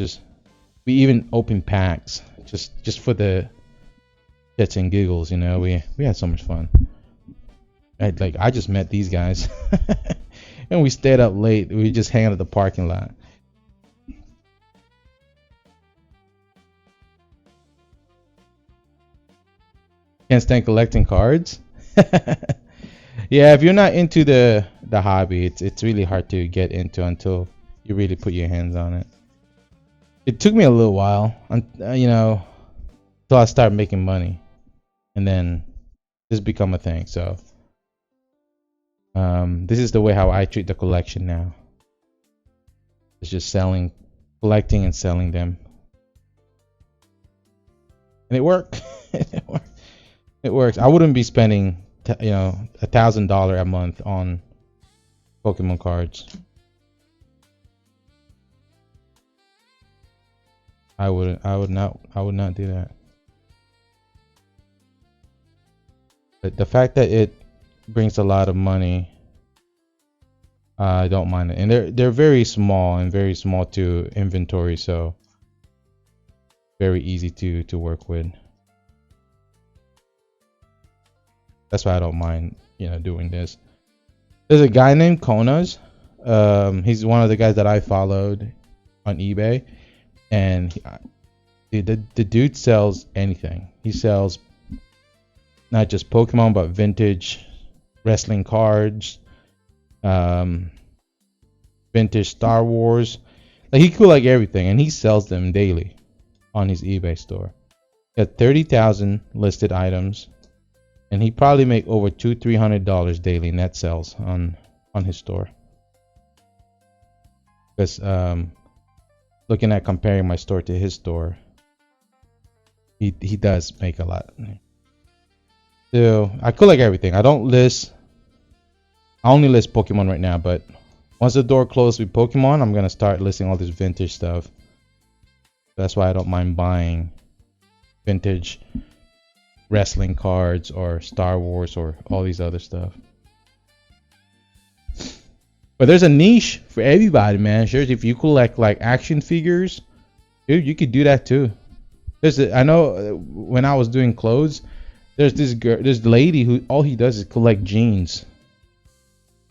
We even opened packs just for the shits and giggles. You know, we had so much fun. I just met these guys, and we stayed up late. We just hang out at the parking lot. Can't stand collecting cards. Yeah, if you're not into the hobby, it's really hard to get into until you really put your hands on it. It took me a little while, you know, until I started making money, and then this become a thing. So, this is the way how I treat the collection now. It's just collecting and selling them, and it worked. It worked. It works. I wouldn't be spending, you know, $1,000 a month on Pokemon cards. I wouldn't. I would not. I would not do that. But the fact that it brings a lot of money, I don't mind it. And they're very small and very small to inventory, so very easy to work with. That's why I don't mind, you know, doing this. There's a guy named Konas. He's one of the guys that I followed on eBay, and the dude sells anything. He sells not just Pokemon, but vintage wrestling cards, vintage Star Wars. Like, he cool like everything, and he sells them daily on his eBay store. He got 30,000 listed items. And he probably make over $200-300 daily net sales on his store. Because looking at comparing my store to his store, he does make a lot. So I collect everything. I only list Pokemon right now, but once the door closes with Pokemon, I'm gonna start listing all this vintage stuff. That's why I don't mind buying vintage wrestling cards or Star Wars or all these other stuff. But there's a niche for everybody, man. Sure, if you collect like action figures, dude, you could do that too. I know when I was doing clothes, there's this lady who all he does is collect jeans,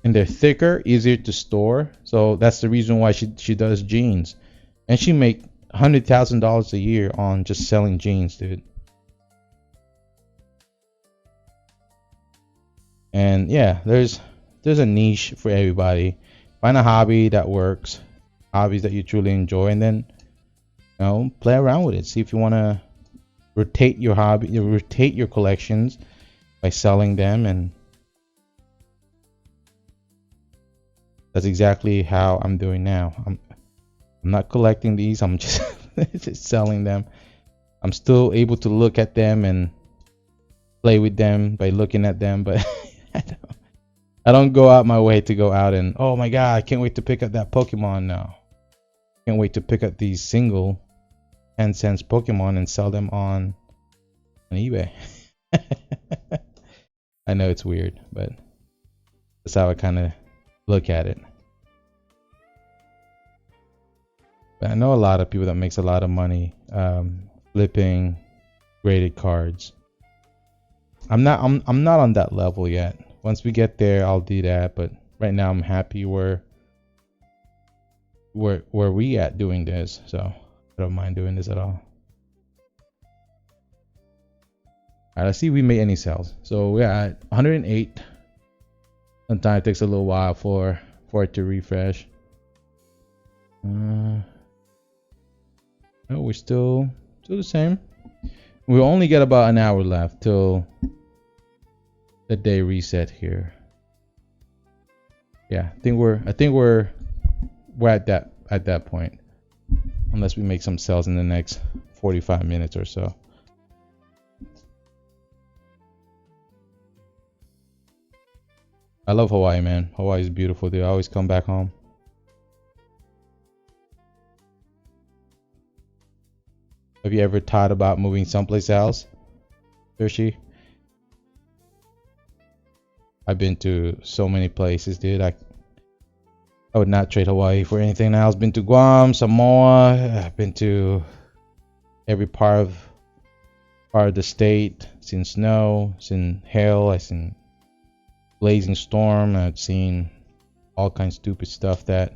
and they're thicker, easier to store. So that's the reason why she does jeans, and she make $100,000 a year on just selling jeans, dude. And yeah, there's a niche for everybody. Find a hobby that works, hobbies that you truly enjoy, and then, you know, play around with it. See if you want to rotate your hobby, rotate your collections by selling them, and that's exactly how I'm doing now. I'm not collecting these. I'm just just selling them. I'm still able to look at them and play with them by looking at them, but I don't go out my way to go out and, oh my god, I can't wait to pick up that Pokemon now. Can't wait to pick up these single 10 cents Pokemon and sell them on eBay. I know it's weird, but that's how I kind of look at it. But I know a lot of people that makes a lot of money flipping graded cards. I'm not on that level yet. Once we get there, I'll do that. But right now, I'm happy where we at doing this. So I don't mind doing this at all. All right, let's see if we made any sales. So we're at 108. Sometimes it takes a little while for it to refresh. No, we're still the same. We only got about an hour left till the day reset here. Yeah, I think we're at that point, unless we make some sales in the next 45 minutes or so. I love Hawaii, man. Hawaii is beautiful, dude. I always come back home. Have you ever thought about moving someplace else, Hershey? I've been to so many places, dude. I would not trade Hawaii for anything else. Been to Guam, Samoa. I've been to every part part of the state. I've seen snow, I've seen hail, I've seen blazing storm, I've seen all kinds of stupid stuff that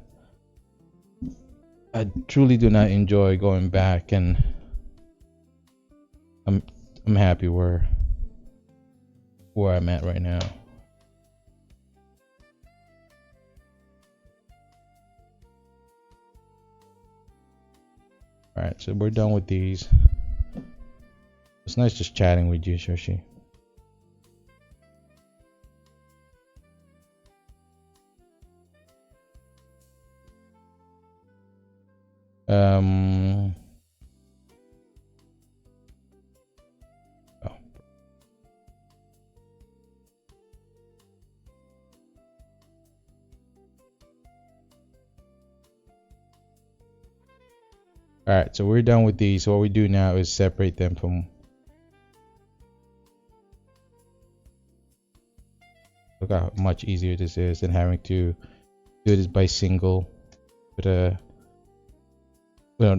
I truly do not enjoy going back, and I'm happy where I'm at right now. Alright, so we're done with these. It's nice just chatting with you, Shoshi. Oh. Alright, so we're done with these. So what we do now is separate them from... Look how much easier this is than having to do this by single with an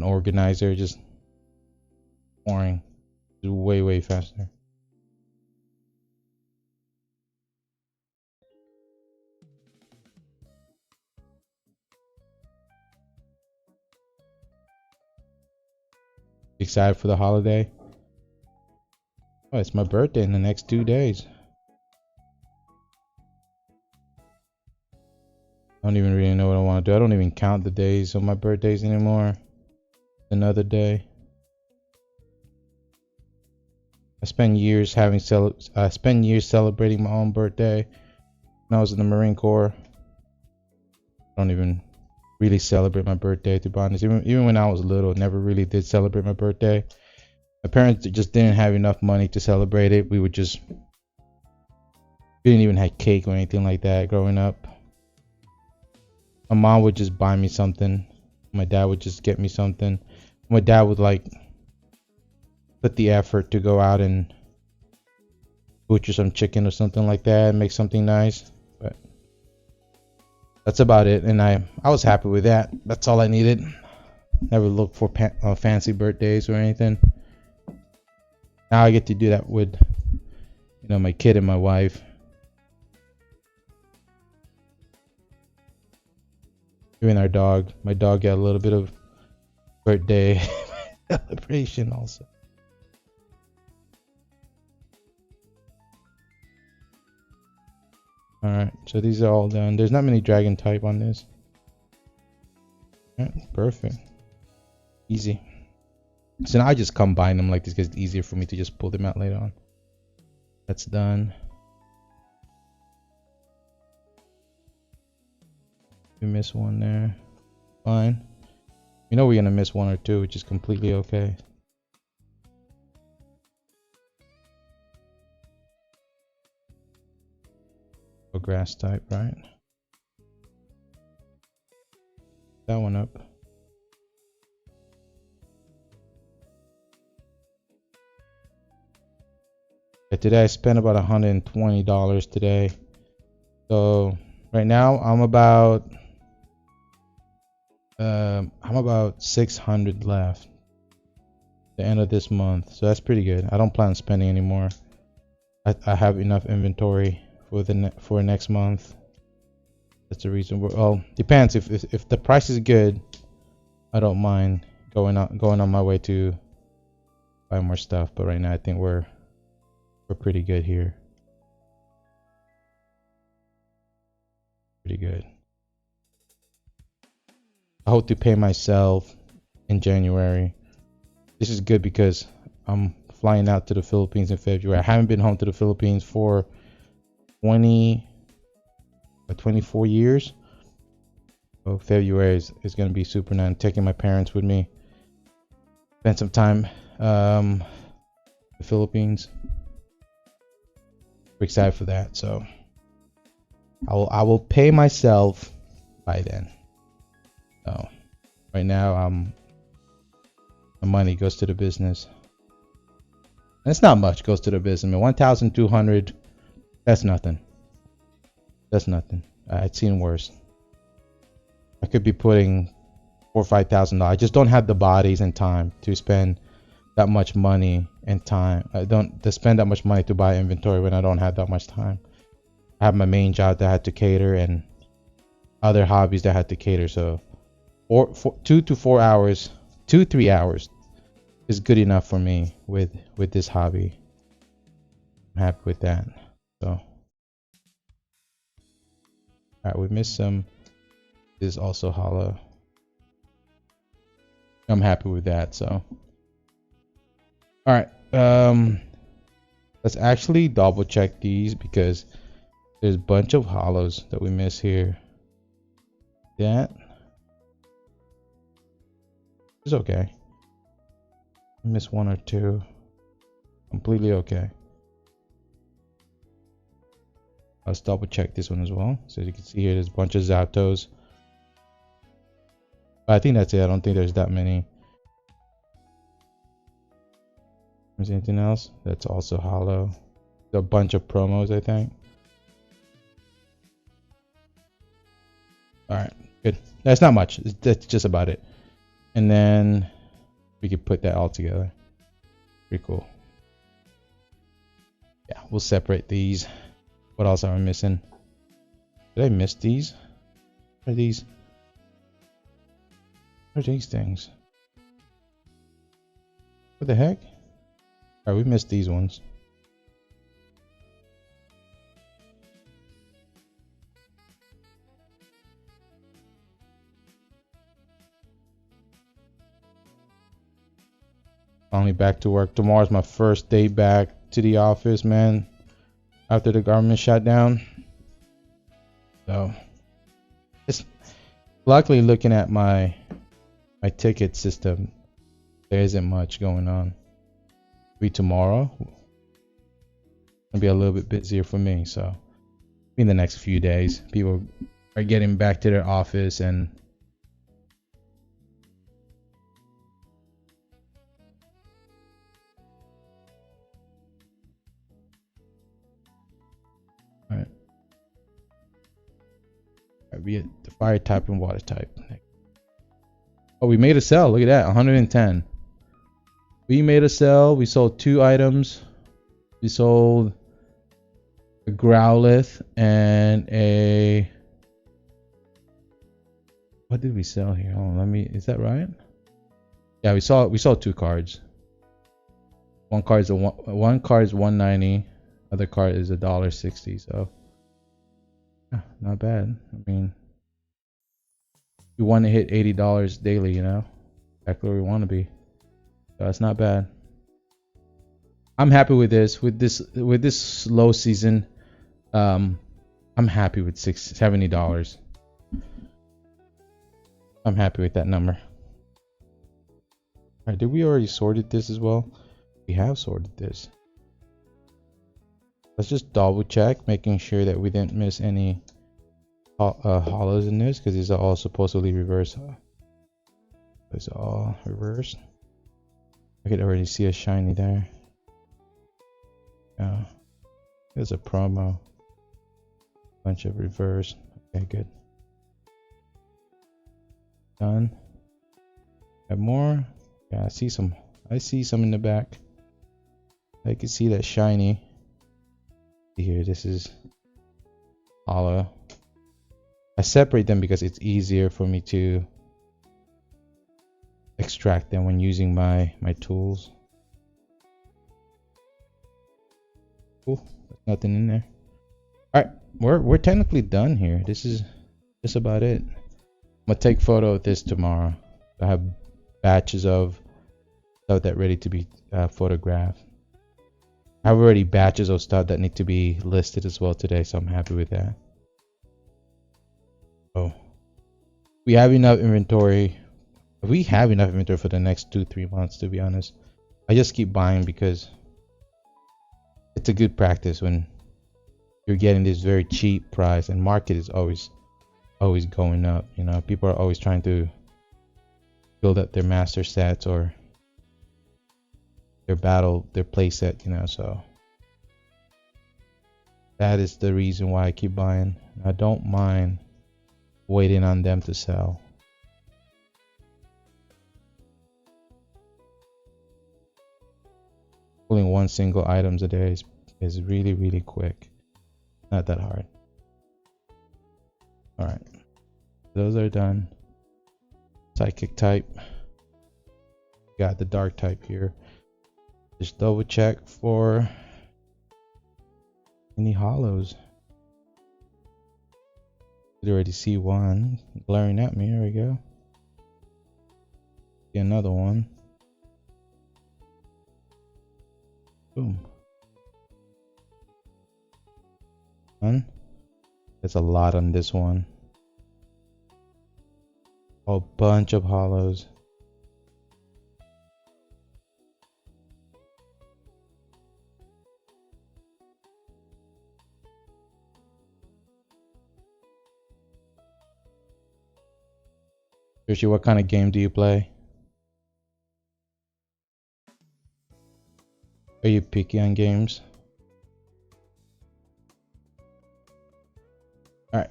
organizer. Just boring. It's way faster. Excited for the holiday? Oh, it's my birthday in the next 2 days. I don't even really know what I want to do. I don't even count the days of my birthdays anymore. Another day. I spent years celebrating my own birthday when I was in the Marine Corps. I don't even really celebrate my birthday, to be honest. Even when I was little, never really did celebrate my birthday. My parents just didn't have enough money to celebrate it. We didn't even have cake or anything like that growing up. My mom would just buy me something. My dad would just get me something. My dad would like put the effort to go out and butcher some chicken or something like that and make something nice. But that's about it, and I was happy with that. That's all I needed. Never looked for fancy birthdays or anything. Now I get to do that with, my kid and my wife. Even our dog. My dog got a little bit of birthday celebration also. Alright, so these are all done. There's not many dragon type on this. Alright, perfect. Easy. So now I just combine them like this because it's easier for me to just pull them out later on. That's done. We miss one there. Fine. We're gonna miss one or two, which is completely okay. A grass type, right? That one up. Yeah, today I spent about $120 today. So right now I'm about 600 left at the end of this month, so that's pretty good. I don't plan on spending anymore. I have enough inventory for next month. That's the reason. Well, depends. If the price is good, I don't mind going on my way to buy more stuff. But right now I think we're pretty good here. Pretty good. I hope to pay myself in January. This is good because I'm flying out to the Philippines in February. I haven't been home to the Philippines for 24 years. So February is going to be super nice. I'm taking my parents with me. Spend some time in the Philippines. We're excited for that. So I will pay myself by then. So right now my money goes to the business. And it's not much goes to the business. I mean, 1,200, that's nothing. That's nothing. I've seen worse. I could be putting $4,000 or $5,000. I just don't have the bodies and time to spend that much money and time. I don't to spend that much money to buy inventory when I don't have that much time. I have my main job that I had to cater and other hobbies that I had to cater. So 2 to 4 hours, 3 hours is good enough for me with this hobby. I'm happy with that. So, all right, we missed some. This is also hollow. I'm happy with that. So, all right. Let's actually double check these because there's a bunch of hollows that we miss here. That is okay. I miss 1 or 2. Completely okay. Let's double check this one as well. So you can see here, there's a bunch of Zapdos. But I think that's it. I don't think there's that many. Is there anything else? That's also hollow. There's a bunch of promos, I think. All right, good. That's not much. That's just about it. And then we could put that all together. Pretty cool. Yeah, we'll separate these. What else are we missing? Did I miss these? What are these? What are these things? What the heck? Alright, we missed these ones. Finally back to work. Tomorrow's my first day back to the office, man. After the government shut down. So it's luckily looking at my ticket system, there isn't much going on. Tomorrow it'll be a little bit busier for me, so in the next few days people are getting back to their office and all right. Be it the fire type and water type. Oh, we made a sell. Look at that, 110. We made a sell. We sold 2 items. We sold a Growlithe and a... What did we sell here? Hold on, let me... Is that right? Yeah, we sold 2 cards. One card is one card is 190. Other card is $1.60. So yeah, not bad. I mean, we want to hit $80 daily, you know, exactly where we want to be. So it's not bad. I'm happy with this. With this low season, I'm happy with $70. I'm happy with that number. Alright, did we already sorted this as well? We have sorted this. Let's just double check, making sure that we didn't miss any hollows in this, because these are all supposedly reversed. It's all reversed. I could already see a shiny there. Yeah, there's a promo. Bunch of reverse. Okay, good. Done. Have more. Yeah, I see some. I see some in the back. I can see that shiny. Here, this is hollow. I separate them because it's easier for me to extract them when using my tools. Cool. There's nothing in there. All right, we're technically done here. This is just about it. I'm gonna take photo of this tomorrow. I have batches of stuff that ready to be photographed. I have already batches of stuff that need to be listed as well today, so I'm happy with that. Oh, we have enough inventory. We have enough inventory for the next 2-3 months, to be honest. I just keep buying because it's a good practice when you're getting this very cheap price, and market is always going up. You know, people are always trying to build up their master sets or their play set, you know, so that is the reason why I keep buying. I don't mind waiting on them to sell. one single items a day is really, really quick. Not that hard. Alright. Those are done. Psychic type. Got the dark type here. Just double check for any hollows. You already see one glaring at me. Here we go. See another one. Boom. One. There's a lot on this one. A bunch of hollows. Yoshi, what kind of game do you play? Are you picky on games? Alright,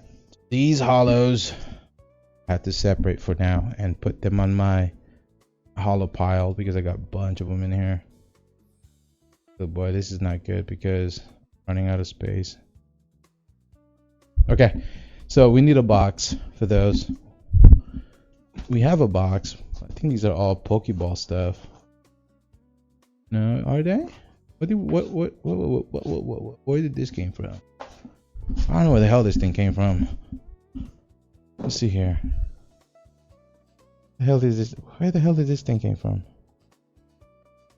these hollows I have to separate for now and put them on my hollow pile because I got a bunch of them in here. Oh boy, this is not good because I'm running out of space. Okay, so we need a box for those. We have a box. I think these are all Pokeball stuff. No, are they? Where did this came from? I don't know where the hell this thing came from. Let's see here. Where the hell did this thing came from?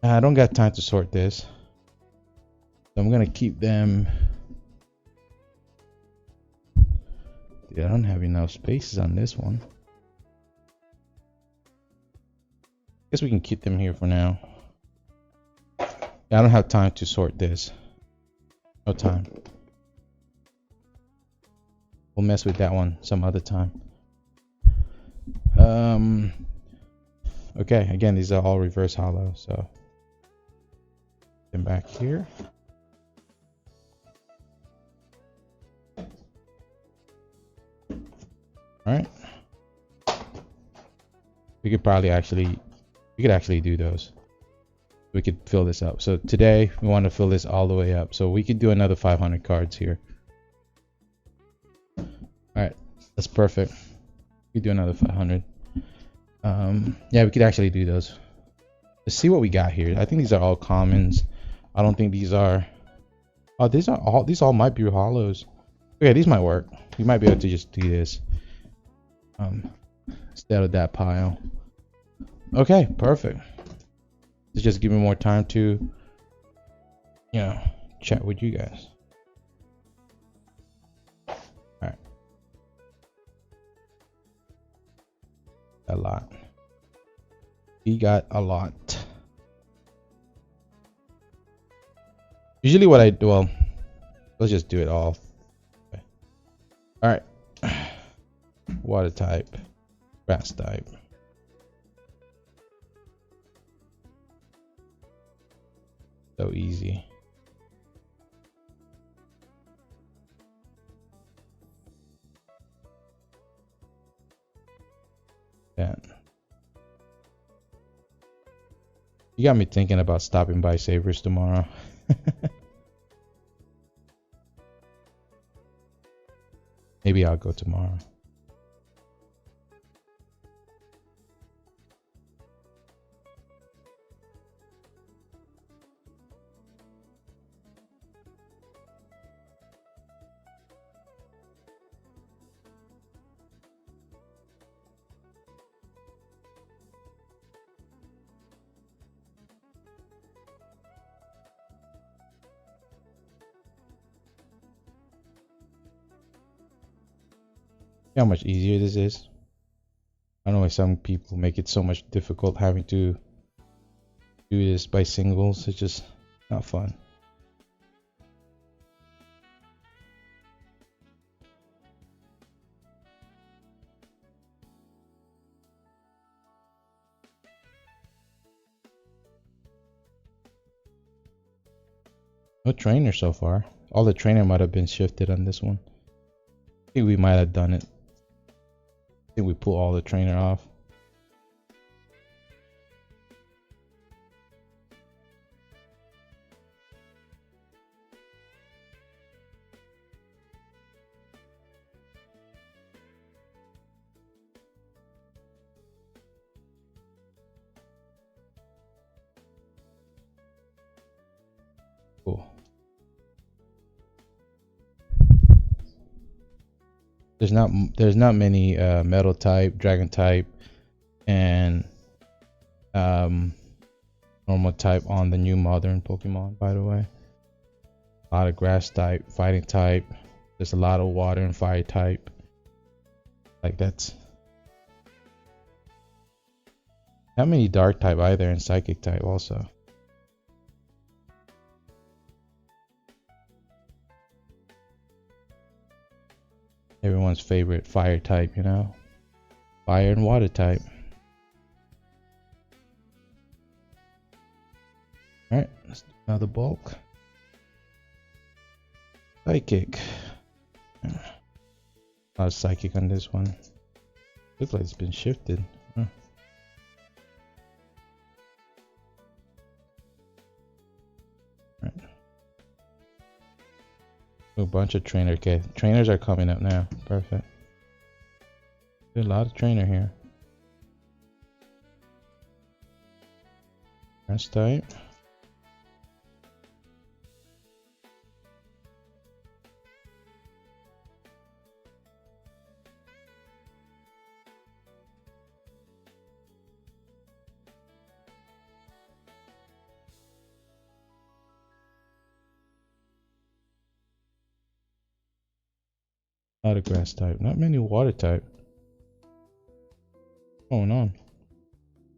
I don't got time to sort this. So I'm gonna keep them. Dude, I don't have enough spaces on this one. Guess we can keep them here for now. I don't have time to sort this. No time. We'll mess with that one some other time. Okay, again, these are all reverse hollow, so them back here. Alright. We could actually do those. We could fill this up. So today we want to fill this all the way up. So we could do another 500 cards here. Alright, that's perfect. We could do another 500. Yeah, we could actually do those. Let's see what we got here. I think these are all commons. I don't think these are. Oh, these all might be hollows. Okay, these might work. We might be able to just do this instead of that pile. Okay, perfect. Let's just give me more time to, you know, chat with you guys. Alright. A lot. We got a lot. Usually what I do, well, let's just do it all. Okay. Alright. Water type. Grass type. So easy. Yeah. You got me thinking about stopping by Savers tomorrow. Maybe I'll go tomorrow. How much easier this is. I don't know why some people make it so much difficult having to do this by singles. It's just not fun. No trainer so far. All the trainer might have been shifted on this one. I think we might have done it. I think we pull all the trainer off. Cool. There's not many metal type, dragon type, and normal type on the new modern Pokemon, by the way. A lot of grass type, fighting type. There's a lot of water and fire type. Like that's not many dark type either, and psychic type also. Everyone's favorite fire type, you know? Fire and water type. Alright, let's do another bulk. Psychic. A lot of psychic on this one. Looks like it's been shifted. Huh. Right. A bunch of trainer. Okay, trainers are coming up now. Perfect. There's a lot of trainer here. Grass type. A lot of grass type. Not many water type. What's going on?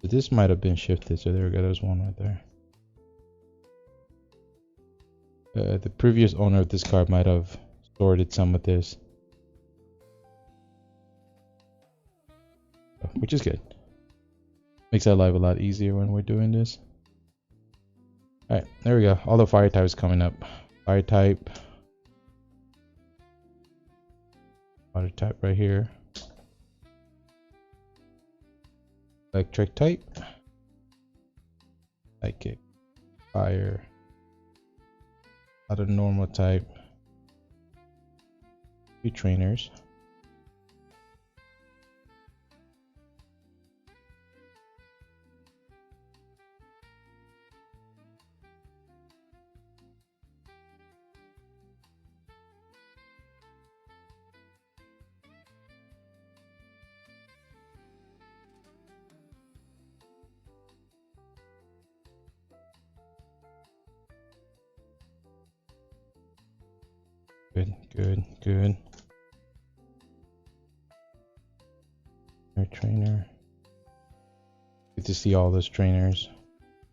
So this might have been shifted. So there we go. There's one right there. The previous owner of this card might have sorted some of this. Which is good. Makes our life a lot easier when we're doing this. Alright, there we go. All the fire types coming up. Fire type. Water type right here. Electric type. Psychic. Fire. Other normal type. Few trainers. Good. Trainer. Good to see all those trainers.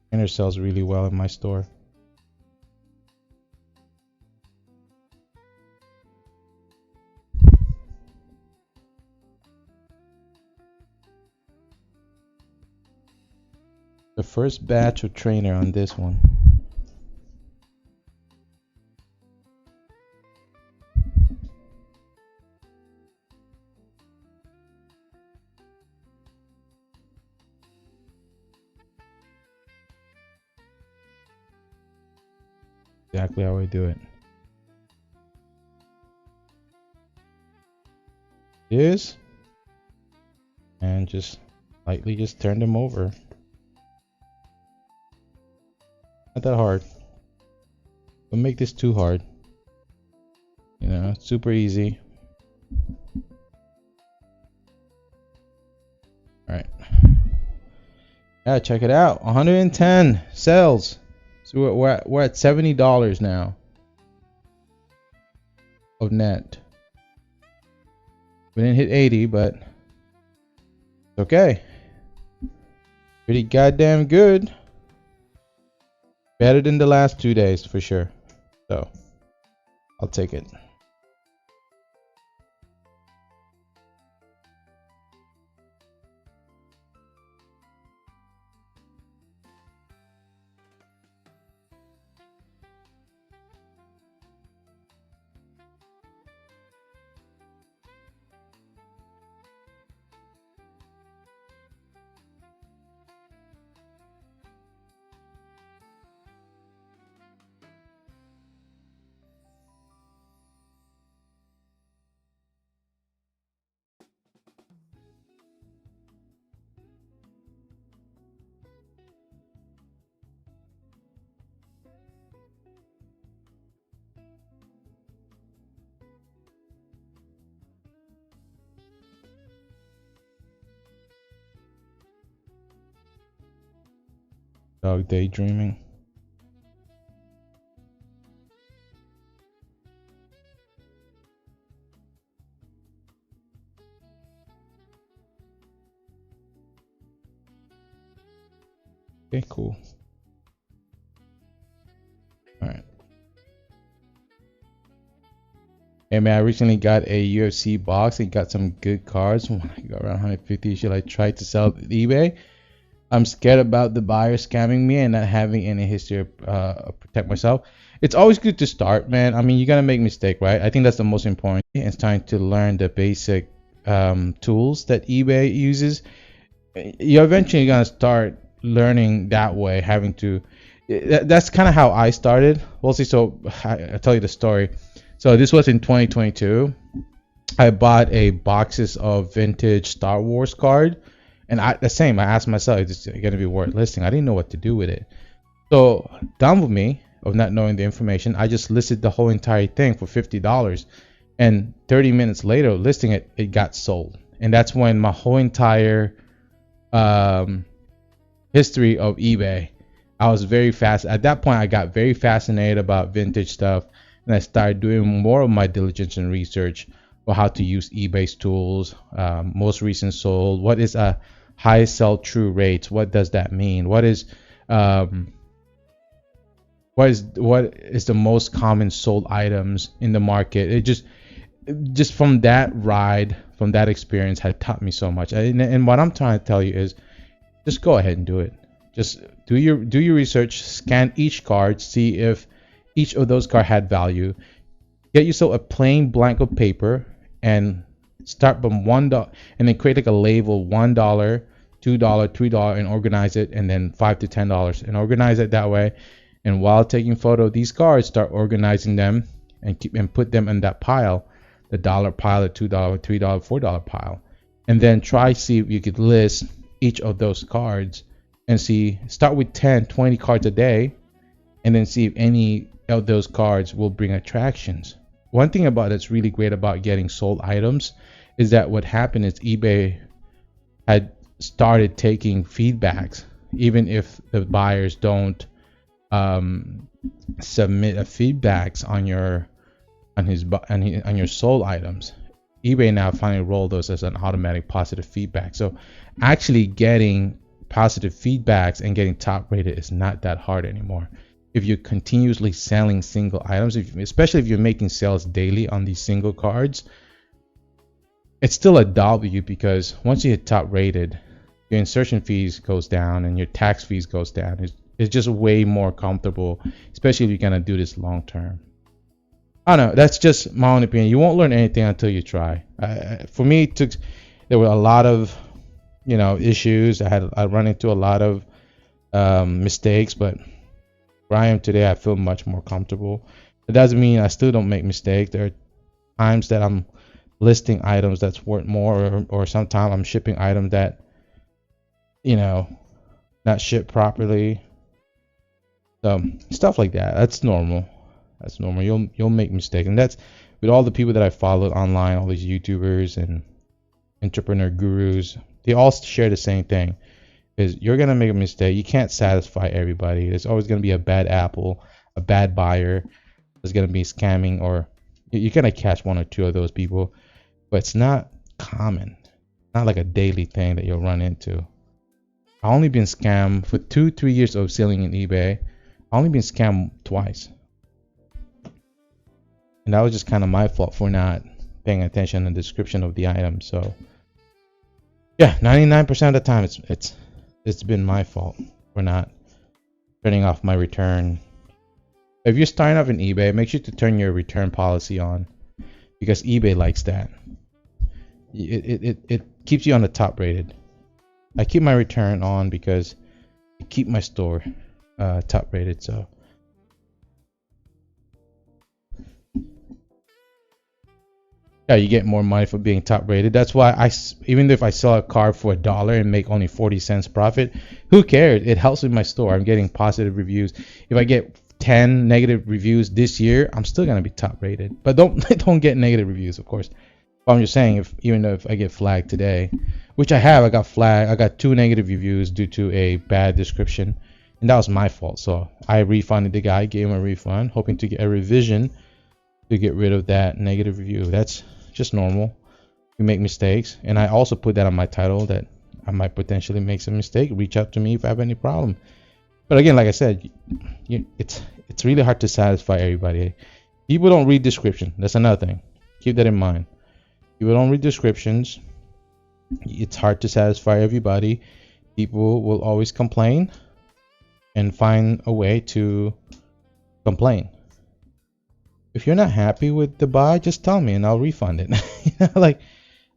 Trainer sells really well in my store. The first batch of trainer on this one. Exactly how I do it. Is and just lightly just turn them over. Not that hard. Don't make this too hard. You know, it's super easy. Alright. Yeah, check it out. 110 sales. So we're at $70 now of net. We didn't hit 80, but it's okay. Pretty goddamn good. Better than the last 2 days for sure. So I'll take it. Dog daydreaming. Okay, cool. All right. Hey man, I recently got a UFC box and got some good cards. I got around 150. Should I try to sell it at eBay? I'm scared about the buyer scamming me and not having any history protect myself. It's always good to start, man. I mean, you're gonna make mistake, right? I think that's the most important. It's trying to learn the basic tools that eBay uses. You're eventually gonna start learning that way, having to. That's kind of how I started. We'll see. So I'll tell you the story. So this was in 2022. I bought a boxes of vintage Star Wars card, and I asked myself, is this gonna be worth listing? I didn't know what to do with it. So dumb with me of not knowing the information, I just listed the whole entire thing for $50, and 30 minutes later, listing it, it got sold, and that's when my whole entire history of eBay. I was very fast at that point. I got very fascinated about vintage stuff, and I started doing more of my diligence and research for how to use eBay's tools. Most recent sold. What is a high sell true rates? What does that mean? What is the most common sold items in the market? It just from that ride, from that experience, had taught me so much. And what I'm trying to tell you is, just go ahead and do it. Just do your research, scan each card, see if each of those cards had value. Get yourself a plain blank of paper and start from $1 and then create like a label: $1, $2, $3, and organize it, and then $5 to $10 and organize it that way. And while taking photo of these cards, start organizing them and put them in that pile, the dollar pile, the $2, $3, $4 pile, and then see if you could list each of those cards and start with 10, 20 cards a day, and then see if any of those cards will bring attractions. One thing that's really great about getting sold items is that what happened is eBay had started taking feedbacks, even if the buyers don't submit a feedbacks on your sold items. eBay now finally rolled those as an automatic positive feedback. So actually getting positive feedbacks and getting top rated is not that hard anymore. If you're continuously selling single items, especially if you're making sales daily on these single cards, it's still a W, because once you hit top rated, your insertion fees goes down and your tax fees goes down. It's just way more comfortable, especially if you're gonna do this long term. I don't know. That's just my own opinion. You won't learn anything until you try. For me, there were a lot of issues. I run into a lot of mistakes, but where I am today, I feel much more comfortable. It doesn't mean I still don't make mistakes. There are times that I'm listing items that's worth more, or sometimes I'm shipping items that not shipped properly. So stuff like that. That's normal. You'll make mistakes, and that's with all the people that I followed online, all these YouTubers and entrepreneur gurus. They all share the same thing: is you're gonna make a mistake. You can't satisfy everybody. There's always gonna be a bad apple, a bad buyer. There's gonna be scamming, or you're gonna catch one or two of those people, but it's not common. Not like a daily thing that you'll run into. I've only been scammed for 2-3 years of selling in eBay. I've only been scammed twice. And that was just kind of my fault for not paying attention to the description of the item. So yeah, 99% of the time it's been my fault for not turning off my return. If you're starting off in eBay, make sure to turn your return policy on, because eBay likes that. It keeps you on the top rated. I keep my return on because it keep my store top rated. So yeah, you get more money for being top rated. That's why even if I sell a card for $1 and make only 40 cents profit, who cares? It helps with my store. I'm getting positive reviews. If I get 10 negative reviews this year, I'm still gonna be top rated. But don't get negative reviews, of course. But I'm just saying, even if I get flagged today, which I got flagged. I got 2 negative reviews due to a bad description. and that was my fault. So I refunded the guy, gave him a refund, hoping to get a revision to get rid of that negative review. That's just normal. You make mistakes, and I also put that on my title that I might potentially make some mistake. Reach out to me if I have any problem. But again, like I said, it's really hard to satisfy everybody. People don't read description. That's another thing. Keep that in mind. People don't read descriptions. It's hard to satisfy everybody. People will always complain and find a way to complain. If you're not happy with the buy, just tell me and I'll refund it. Like,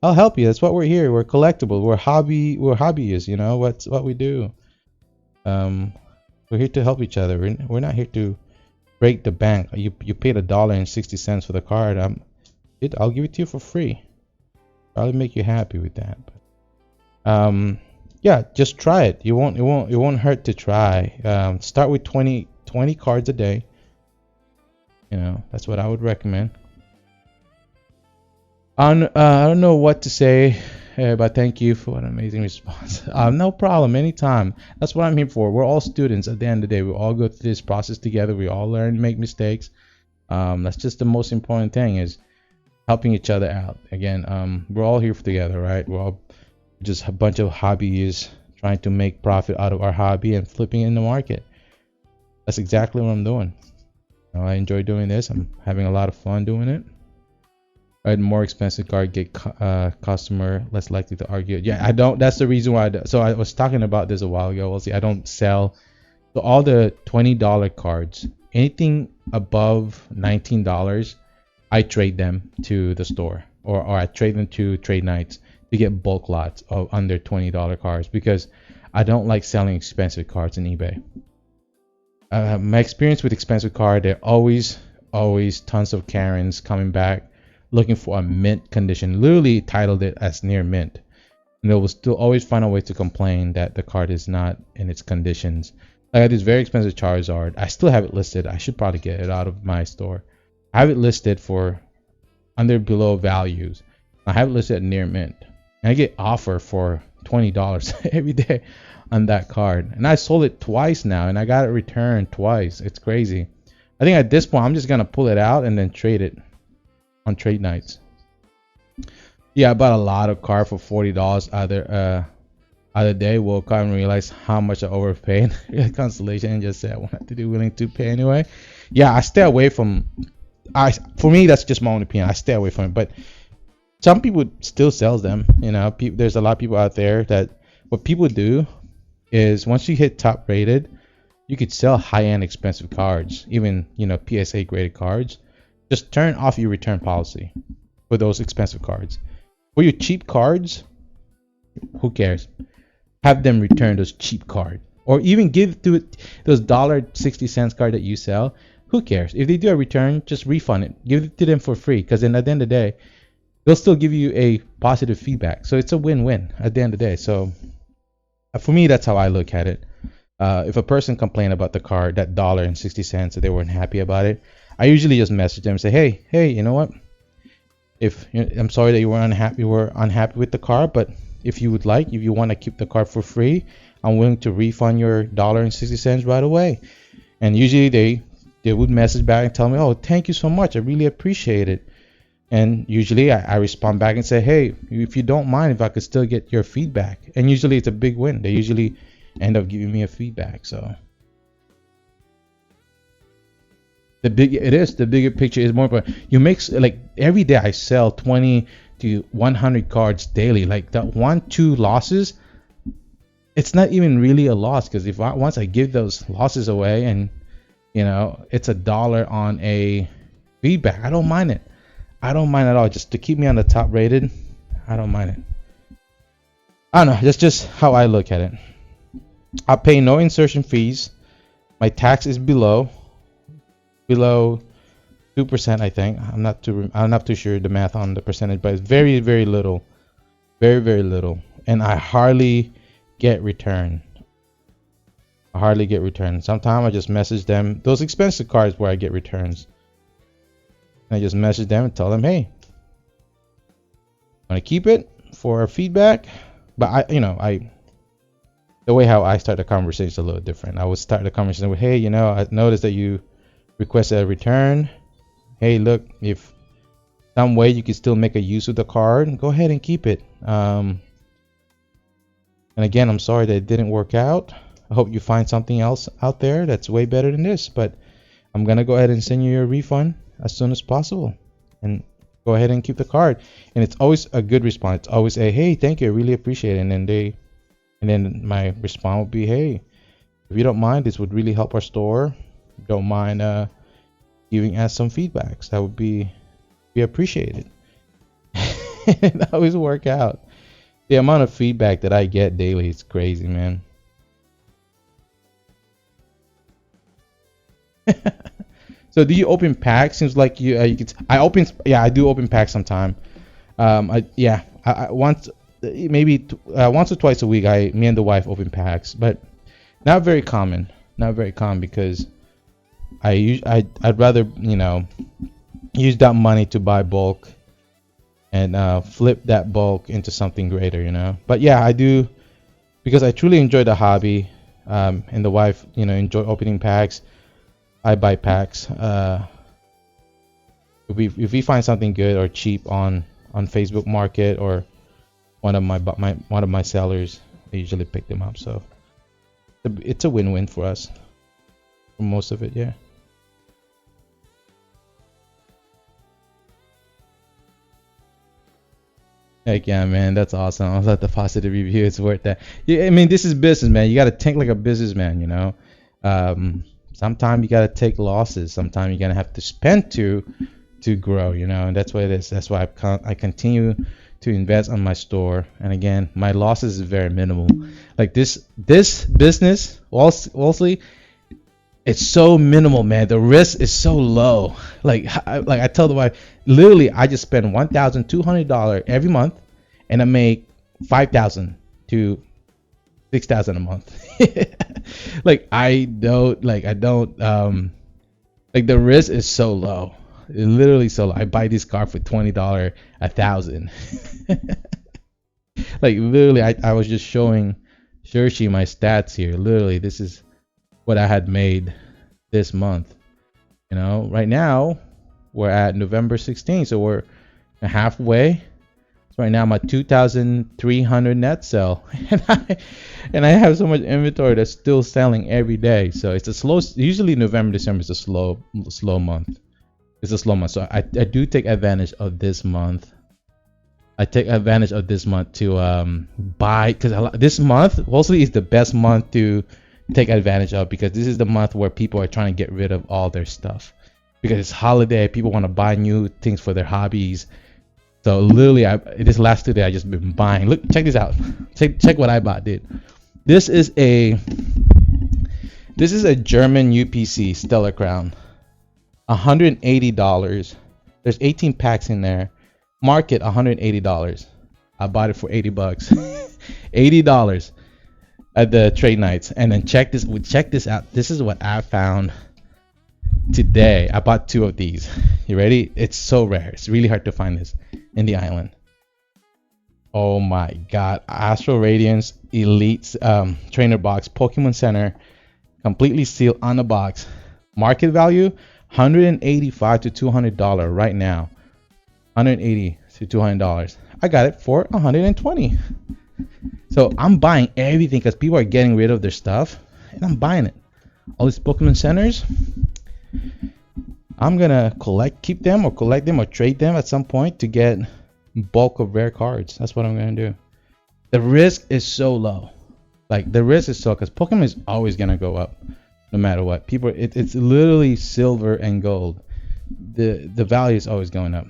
I'll help you. That's what we're here. We're collectible. We're hobbyists. You know, what's what we do. We're here to help each other. We're not here to break the bank. You paid $1.60 for the card. I'll give it to you for free. Probably make you happy with that. But, yeah, just try it. It won't hurt to try. Start with 20 cards a day. You know, that's what I would recommend. I don't know what to say, but thank you for an amazing response. No problem, anytime. That's what I'm here for. We're all students at the end of the day. We all go through this process together. We all learn, make mistakes. That's just the most important thing, is helping each other out. Again, we're all here together, right? We're all just a bunch of hobbyists trying to make profit out of our hobby and flipping it in the market. That's exactly what I'm doing. You know, I enjoy doing this. I'm having a lot of fun doing it. Right, more expensive card get customer less likely to argue. Yeah, I don't. That's the reason why. So I was talking about this a while ago. We'll see. I don't sell. So all the $20 cards, anything above $19, I trade them to the store, or I trade them to trade nights to get bulk lots of under $20 cards, because I don't like selling expensive cards on eBay. My experience with expensive card, there always tons of Karens coming back looking for a mint condition, literally titled it as near mint, and they will still always find a way to complain that the card is not in its conditions. I got this very expensive Charizard. I still have it listed. I should probably get it out of my store. I have it listed for below values. I have it listed at near mint, and I get offer for $20 every day on that card, and I sold it twice now, and I got it returned twice. It's crazy. I think at this point I'm just gonna pull it out and then trade it on trade nights. Yeah, I bought a lot of cards for $40 other day. Woke up and realized how much I overpaid. Constellation and just said I wanted to be willing to pay anyway. Yeah, I stay away from. For me, that's just my own opinion. I stay away from it, but some people still sells them. You know, there's a lot of people out there that what people do is once you hit top rated, you could sell high-end expensive cards, even PSA graded cards. Just turn off your return policy for those expensive cards. For your cheap cards, who cares? Have them return those cheap cards, or even give to those $1.60 card that you sell. Who cares? If they do a return, just refund it. Give it to them for free, because then at the end of the day, they'll still give you a positive feedback. So it's a win-win at the end of the day. So for me, that's how I look at it. If a person complained about the card, that $1.60, that they weren't happy about it, I usually just message them and say, hey, you know what? I'm sorry that you were unhappy with the card, but if you want to keep the card for free, I'm willing to refund your $1.60 right away. And usually they would message back and tell me, oh, thank you so much, I really appreciate it. And usually I respond back and say, hey, if you don't mind, if I could still get your feedback. And usually it's a big win. They usually end up giving me a feedback. So the bigger picture is more important. You make, like, every day I sell 20 to 100 cards daily. Like that 1-2 losses, it's not even really a loss, because once I give those losses away, and it's $1 on a feedback, I don't mind it. I don't mind at all. Just to keep me on the top rated, I don't mind it. I don't know. That's just how I look at it. I pay no insertion fees. My tax is below 2%, I think. I'm not too sure the math on the percentage, but it's very, very little, very, very little. And I hardly get return. Sometimes I just message them. Those expensive cards where I get returns, I just message them and tell them, hey, I'm gonna keep it for feedback. But I the way how I start the conversation is a little different. I would start the conversation with, hey, I noticed that you requested a return. Hey, look, if some way you can still make a use of the card, go ahead and keep it. And again, I'm sorry that it didn't work out. I hope you find something else out there that's way better than this. But I'm going to go ahead and send you your refund as soon as possible. And go ahead and keep the card. And it's always a good response. It's always a, hey, thank you. I really appreciate it. And then my response would be, hey, if you don't mind, this would really help our store. Don't mind giving us some feedbacks. That would be appreciated. It always work out. The amount of feedback that I get daily is crazy, man. So do you open packs? Seems like you could. I do open packs sometime. I once maybe once or twice a week. Me and the wife open packs, but not very common. Not very common because I'd rather use that money to buy bulk and flip that bulk into something greater, But yeah, I do because I truly enjoy the hobby, and the wife, enjoy opening packs. I buy packs. If we find something good or cheap on Facebook Market or one of my sellers, I usually pick them up. So it's a win-win for us for most of it, yeah. Heck yeah, man, that's awesome. I love the positive review. It's worth that. Yeah, I mean, this is business, man. You got to think like a businessman, Sometimes you got to take losses. Sometimes you're gonna have to spend to grow, and that's what it is. That's why I continue to invest on my store. And again, my losses is very minimal. Like this business, also, it's so minimal, man. The risk is so low. Like I tell the wife, literally, I just spend $1,200 every month, and I make $5,000 to $6,000 a month. I don't the risk is so low. It's literally so low. I buy this car for $20 $1,000. Literally, I was just showing Shershi my stats here. Literally, this is what I had made this month. Right now we're at November 16th, so we're halfway. So right now I'm at 2,300 net sell, and I have so much inventory that's still selling every day. So it's a slow. Usually November, December is a slow month. It's a slow month. So I do take advantage of this month. I take advantage of this month to buy, because this month mostly is the best month to take advantage of, because this is the month where people are trying to get rid of all their stuff because it's holiday. People want to buy new things for their hobbies. So literally, this last 2 days I just been buying. Look, check this out. Check what I bought, dude. This is a German UPC Stellar Crown, $180. There's 18 packs in there. Market $180. I bought it for $80. $80 at the trade nights. And then check this out. This is what I found today. I bought 2 of these. You ready? It's so rare. It's really hard to find this in the island. Oh my god. Astral Radiance Elite Trainer Box Pokemon Center, completely sealed on the box. Market value $185 to $200 right now. $180 to $200. I got it for $120. So I'm buying everything because people are getting rid of their stuff, and I'm buying it. All these Pokemon Centers, I'm gonna keep them or trade them at some point to get bulk of rare cards. That's what I'm gonna do. The risk is so low. Because Pokemon is always gonna go up no matter what. It's literally silver and gold. The value is always going up.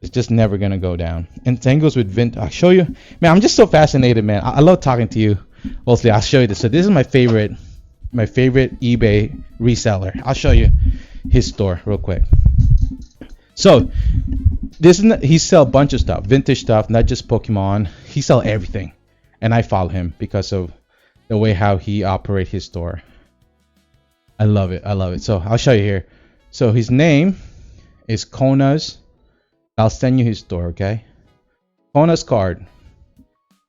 It's just never gonna go down. And same goes with vintage. I'll show you, man. I'm just so fascinated, man. I love talking to you. Mostly, I'll show you this. So this is my favorite eBay reseller. I'll show you his store real quick. So he sell a bunch of stuff, vintage stuff, not just Pokemon. He sell everything, and I follow him because of the way how he operate his store. I love it. So I'll show you here. So his name is Kona's. I'll send you his store, okay? Kona's card.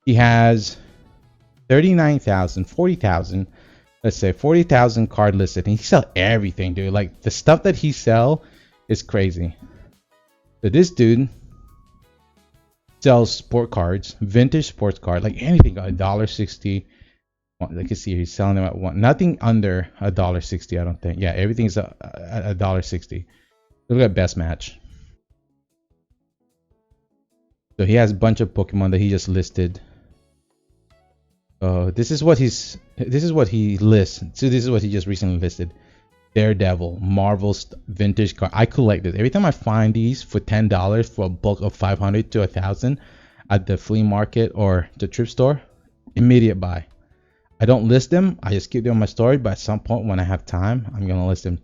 He has 39,000, 40,000. Let's say 40,000 card listed. And he sell everything, dude. Like the stuff that he sell is crazy. So this dude sells sport cards, vintage sports card, like anything, $1.60. Like you see, he's selling them at one, nothing under $1.60. I don't think. Yeah, everything's $1.60. Look at best match. So he has a bunch of Pokemon that he just listed. This is what he lists. So this is what he just recently listed. Daredevil, Marvel's vintage card. I collect it. Every time I find these for $10 for a bulk of 500 to 1,000 at the flea market or the thrift store, immediate buy. I don't list them. I just keep them on my story. But at some point when I have time, I'm gonna list them.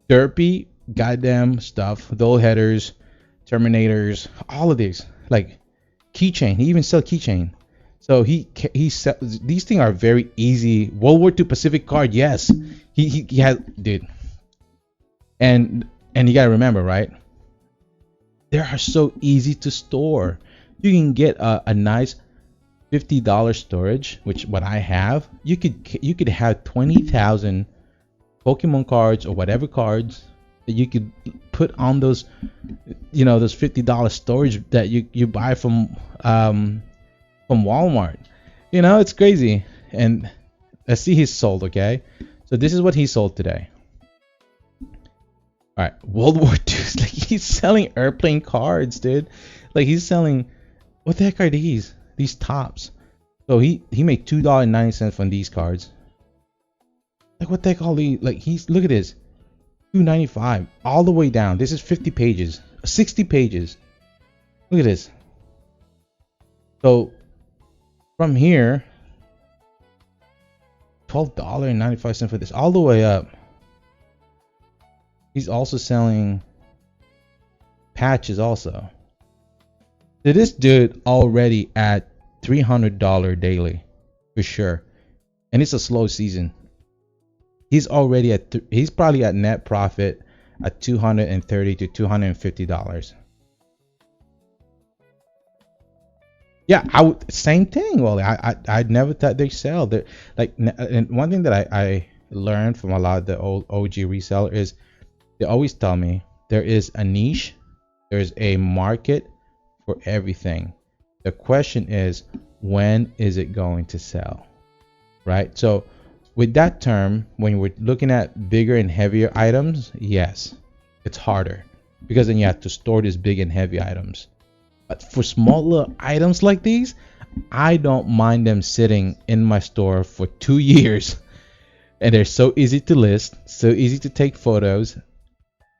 Derpy, goddamn stuff. Those headers, Terminators, all of these. Like keychain. He even sell keychain. So he these things are very easy. World War II Pacific card, yes. He has, dude. And you gotta remember, right? They are so easy to store. You can get a nice $50 storage, which what I have. You could have 20,000 Pokemon cards or whatever cards that you could put on those, those $50 storage that you buy from Walmart. It's crazy. And let's see his sold. Okay, so this is what he sold today. All right, World War II. Like he's selling airplane cards, dude. Like he's selling, what the heck are these tops? So he made $2.90 from these cards. Like what the heck all these? Like look at this, $2.95 all the way down. This is 50 pages, 60 pages. Look at this. So from here, $12.95 for this, all the way up. He's also selling patches also. So this dude already at $300 daily for sure, and it's a slow season. He's already at he's probably at net profit at $230 to $250. Yeah, I would, same thing. Well, I never thought they sell. They're like, and one thing that I learned from a lot of the old OG resellers is they always tell me there is a niche, there's a market for everything. The question is, when is it going to sell, right? So with that term, when we're looking at bigger and heavier items, yes, it's harder because then you have to store these big and heavy items. But for smaller items like these, I don't mind them sitting in my store for 2 years. And they're so easy to list, so easy to take photos,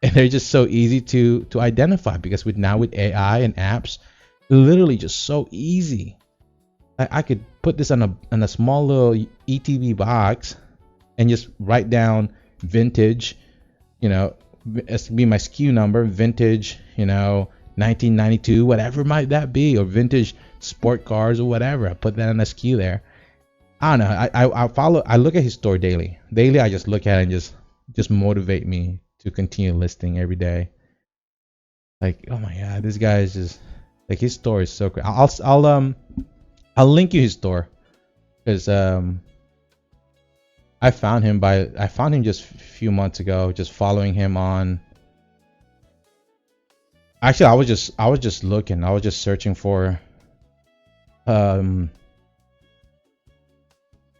and they're just so easy to identify because with AI and apps, literally just so easy. I could put this on a small little ETB box and just write down vintage, it's be my SKU number, vintage, 1992, whatever might that be, or vintage sport cars or whatever. I put that on a SKU there. I don't know. I look at his store daily. Daily, I just look at it and just motivate me to continue listing every day. Like, oh my god, this guy is just like, his store is so great. I'll link you his store because I found him just a few months ago, just following him on. Actually, I was just looking. I was just searching for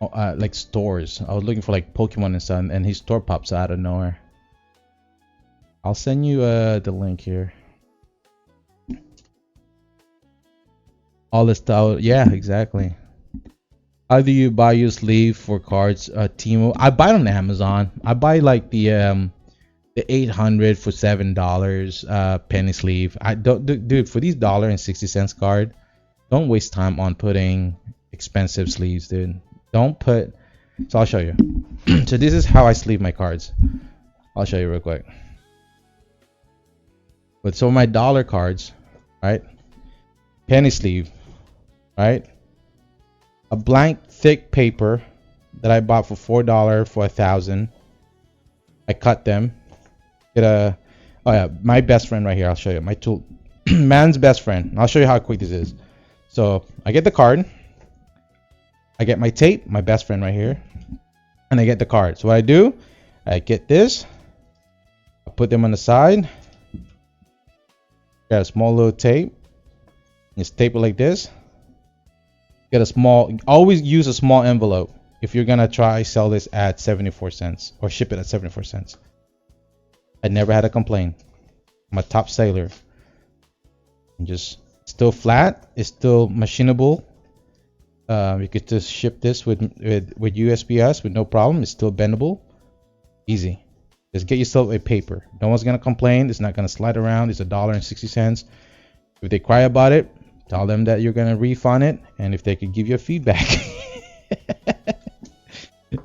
like stores. I was looking for like Pokemon and stuff, and his store pops out of nowhere. I'll send you the link here. All this stuff. Yeah, exactly. How do you buy your sleeve for cards? Timo. I buy it on Amazon. I buy like the 800 for $7 penny sleeve. I don't, dude, for these $1.60 card, don't waste time on putting expensive sleeves, dude. Don't put. So I'll show you. So this is how I sleeve my cards. I'll show you real quick. But so my dollar cards, right? Penny sleeve, right? A blank thick paper that I bought for $4 for 1,000. I cut them. Oh yeah, my best friend right here. I'll show you my tool. Man's best friend. I'll show you how quick this is. So I get the card. I get my tape, my best friend right here, and I get the cards. So what I do, I get this, I put them on the side, got a small little tape, just tape it like this. Get a small, always use a small envelope if you're gonna try sell this at 74 cents or ship it at 74 cents. I never had a complaint. I'm a top seller. And just still flat, it's still machinable. You could just ship this with USPS with no problem. It's still bendable, easy. Just get yourself a paper. No one's gonna complain. It's not gonna slide around. It's $1.60. If they cry about it, tell them that you're gonna refund it, and if they could give you a feedback.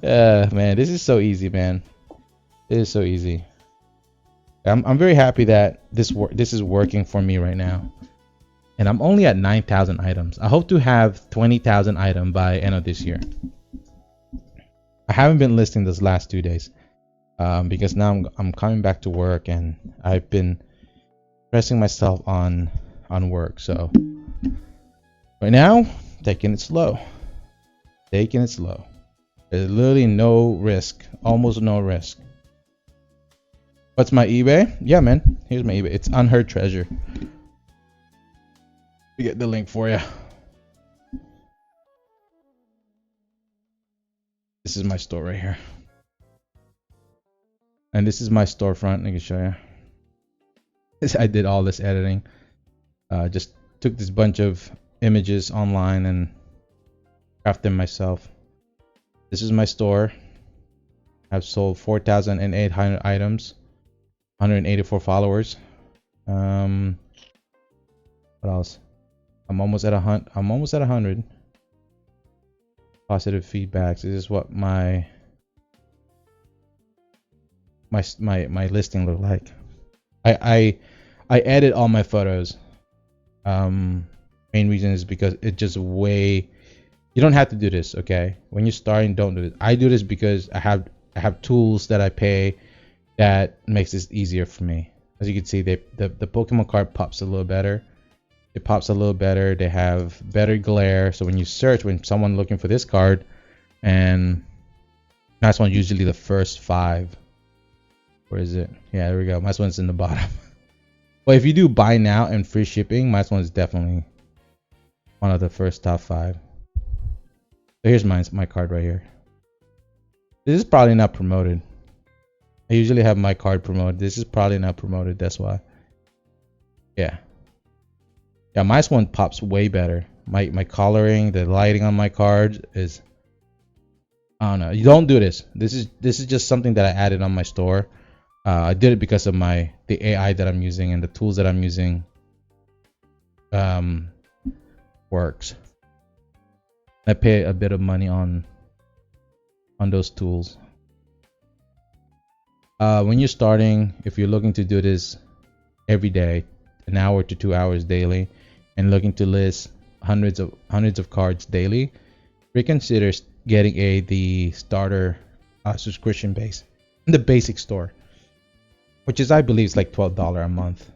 Man, this is so easy, man. It is so easy. I'm very happy that this is working for me right now. And I'm only at 9,000 items. I hope to have 20,000 items by end of this year. I haven't been listing this last 2 days because now I'm coming back to work, and I've been pressing myself on work. So right now, taking it slow. Taking it slow. There's literally no risk, almost no risk. What's my eBay? Yeah, man. Here's my eBay. It's Unheard Treasure. We get the link for you. This is my store right here. And this is my storefront. I can show you. I did all this editing. Just took this bunch of images online and crafted them myself. This is my store. I've sold 4,800 items. 184 followers. What else? I'm almost at 100 positive feedbacks. This is what my listing look like. I edit all my photos. Main reason is because it just way. You don't have to do this, okay? When you're starting, don't do it. I do this because I have tools that I pay that makes this easier for me. As you can see, the Pokemon card pops a little better. It pops a little better. They have better glare. So when you search, when someone looking for this card, and that's one usually the first 5. Where is it? Yeah, there we go. My one's in the bottom. But if you do buy now and free shipping, my one is definitely one of the first top 5. So here's my card right here. This is probably not promoted. I usually have my card promoted. This is probably not promoted. That's why. Yeah. Yeah, my one pops way better. My coloring, the lighting on my card is. I don't know. You don't do this. This is just something that I added on my store. I did it because of the AI that I'm using and the tools that I'm using. Works. I pay a bit of money on those tools. When you're starting, if you're looking to do this every day, an hour to 2 hours daily, and looking to list hundreds of cards daily, reconsider getting the starter subscription base, the basic store, which is, I believe, is like $12 a month.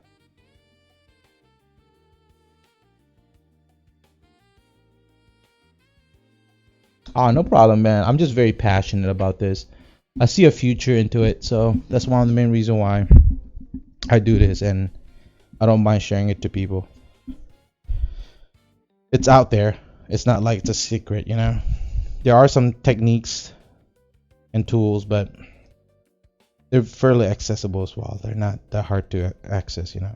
Oh, no problem, man. I'm just very passionate about this. I see a future into it, so that's one of the main reasons why I do this, and I don't mind sharing it to people. It's out there. It's not like it's a secret, you know. There are some techniques and tools, but they're fairly accessible as well. They're not that hard to access, you know.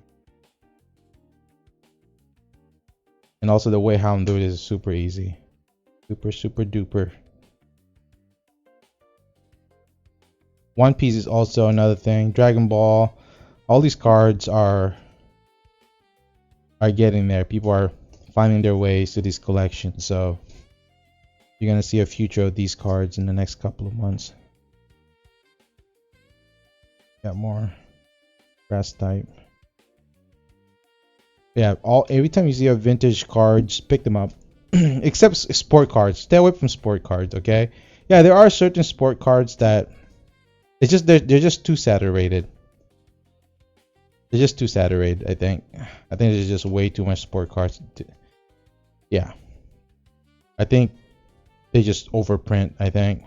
And also the way how I'm doing it is super easy. Super duper. One Piece is also another thing. Dragon Ball. All these cards are getting there. People are finding their ways to these collections. So you're gonna see a future of these cards in the next couple of months. Got more grass type. Yeah, every time you see a vintage cards, pick them up. Except sport cards. Stay away from sport cards, okay? Yeah, there are certain sport cards that it's just they're just too saturated. They're just too saturated, I think. I think there's just way too much sport cards. Yeah. I think They just overprint, I think.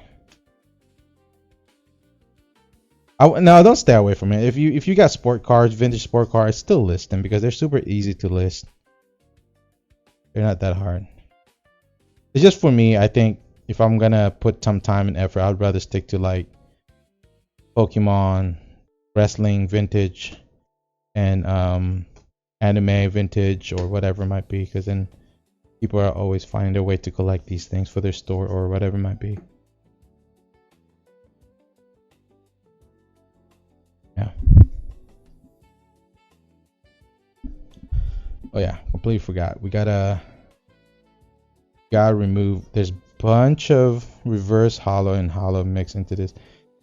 No, don't stay away from it. If you got sport cards, vintage sport cards, still list them because they're super easy to list. They're not that hard. It's just for me. I think if I'm gonna put some time and effort, I'd rather stick to like Pokemon, wrestling, vintage, and anime, vintage, or whatever it might be. Because then people are always finding their way to collect these things for their store or whatever it might be. Yeah. Oh yeah, completely forgot. We gotta remove. There's bunch of reverse hollow and hollow mixed into this.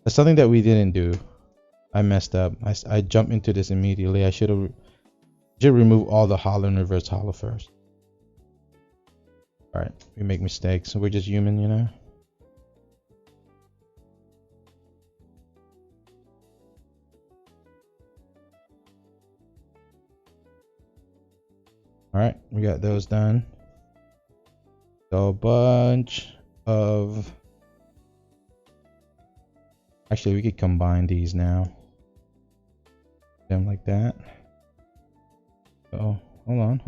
That's something that we didn't do. I messed up. I jumped into this immediately. I should remove all the hollow and reverse hollow first. All right, we make mistakes. So we're just human, you know. All right, we got those done. So a bunch of. Actually, we could combine these now. Them like that. Oh, hold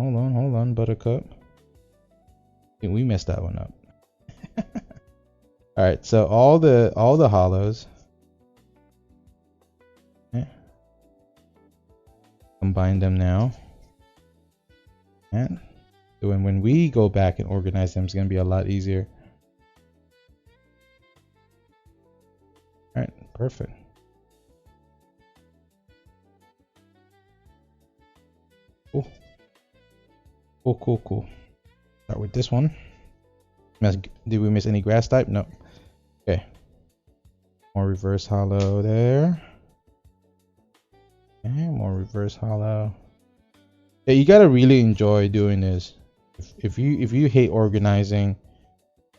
on, Buttercup. I think we messed that one up. All right, so all the hollows. Okay. Combine them now. And so when we go back and organize them, it's gonna be a lot easier. All right, perfect. Cool. Start with this one. Did we miss any grass type? No. Okay. More reverse hollow there. Okay, more reverse hollow. Yeah, you gotta really enjoy doing this. If you hate organizing,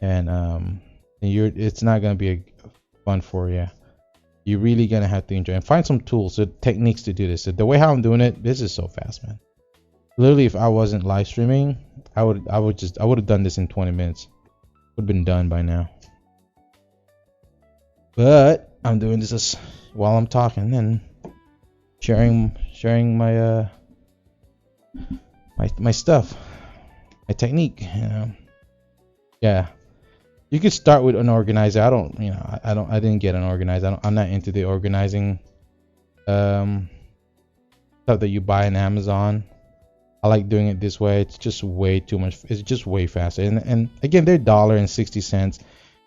and it's not gonna be fun for you. You're really gonna have to enjoy and find some tools, techniques to do this. So the way how I'm doing it, this is so fast, man. Literally, if I wasn't live streaming, I would have done this in 20 minutes. Would have been done by now. But I'm doing this while I'm talking and sharing my my stuff, my technique. You know, yeah. You could start with an organizer. I didn't get an organizer. I'm not into the organizing stuff that you buy on Amazon. I like doing it this way. It's just way too much. It's just way faster. And again, they're $1.60.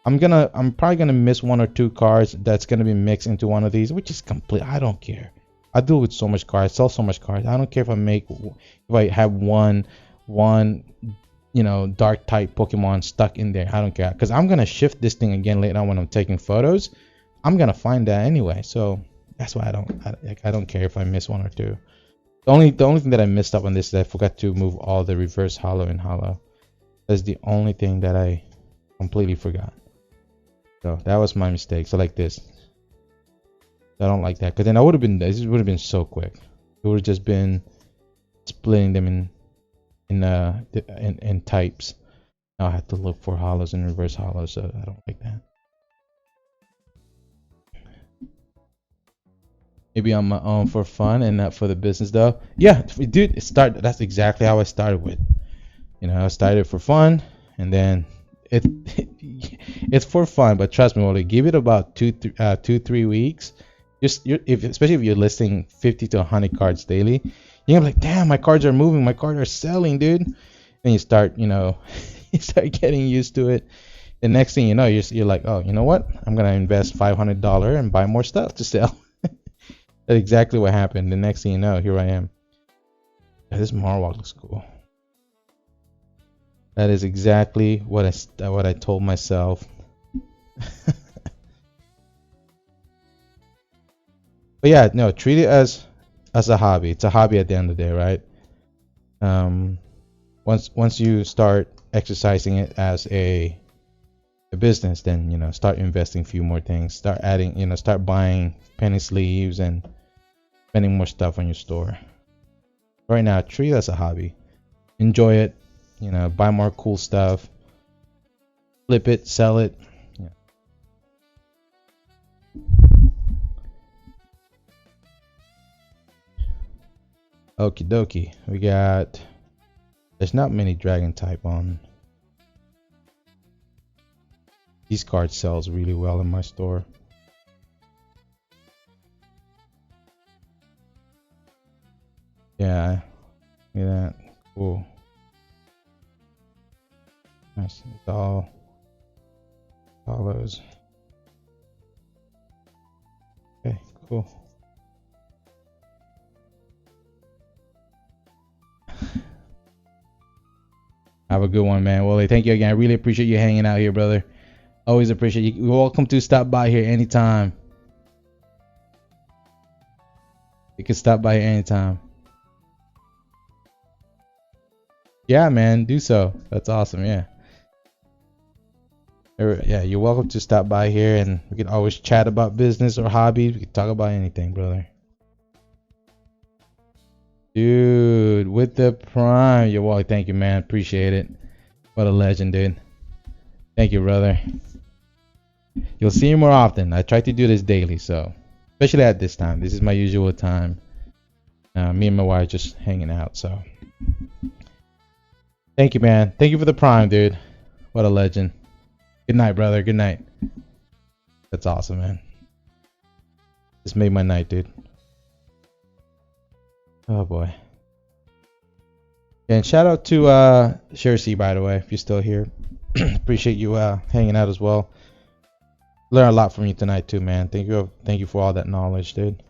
I'm probably gonna miss one or two cards that's gonna be mixed into one of these, which is complete. I don't care. I do it with so much cards. Sell so much cards. I don't care if I have one dark type Pokemon stuck in there. I don't care, because I'm gonna shift this thing again later on when I'm taking photos. I'm gonna find that anyway. So that's why I don't care if I miss one or two. The only thing that I messed up on this is I forgot to move all the reverse hollow and hollow. That's the only thing that I completely forgot. So that was my mistake. So like this. I don't like that, because then this would have been so quick. It would have just been splitting them in types. Now I have to look for hollows and reverse hollows, so I don't like that. Maybe on my own for fun and not for the business though. Yeah, dude, that's exactly how I started with. I started for fun, and then it's for fun, but trust me, only give it about 2-3 weeks. Especially if you're listing 50 to 100 cards daily, you're gonna be like, damn, my cards are moving, my cards are selling, dude. And you start, you start getting used to it. The next thing you know, you're like, oh, you know what? I'm gonna invest $500 and buy more stuff to sell. That's exactly what happened. The next thing you know, here I am. This Marowak looks cool. That is exactly what I told myself. But yeah, no, treat it as a hobby. It's a hobby at the end of the day, right? Once you start exercising it as a business, then start investing a few more things. Start adding, start buying penny sleeves and spending more stuff on your store. Right now, treat it as a hobby. Enjoy it. Buy more cool stuff. flip it, sell it. Yeah. Okie dokie. We got. There's not many dragon type on. These cards sells really well in my store. Yeah. Look at that. Cool. Nice. It's all those. Okay, cool. Have a good one, man. Wally, thank you again. I really appreciate you hanging out here, brother. Always appreciate you. You're welcome to stop by here anytime. You can stop by here anytime. Yeah, man, do so. That's awesome. Yeah. Yeah, you're welcome to stop by here, and we can always chat about business or hobbies. We can talk about anything, brother. Dude, with the prime, you're welcome. Thank you, man. Appreciate it. What a legend, dude. Thank you, brother. You'll see me more often. I try to do this daily, so especially at this time. This is my usual time. Me and my wife just hanging out. So, thank you, man. Thank you for the prime, dude. What a legend. Good night, brother. Good night. That's awesome, man. This made my night, dude. Oh boy. And shout out to Shersey, by the way, if you're still here. Appreciate you hanging out as well. Learn a lot from you tonight too, man. Thank you for all that knowledge, dude.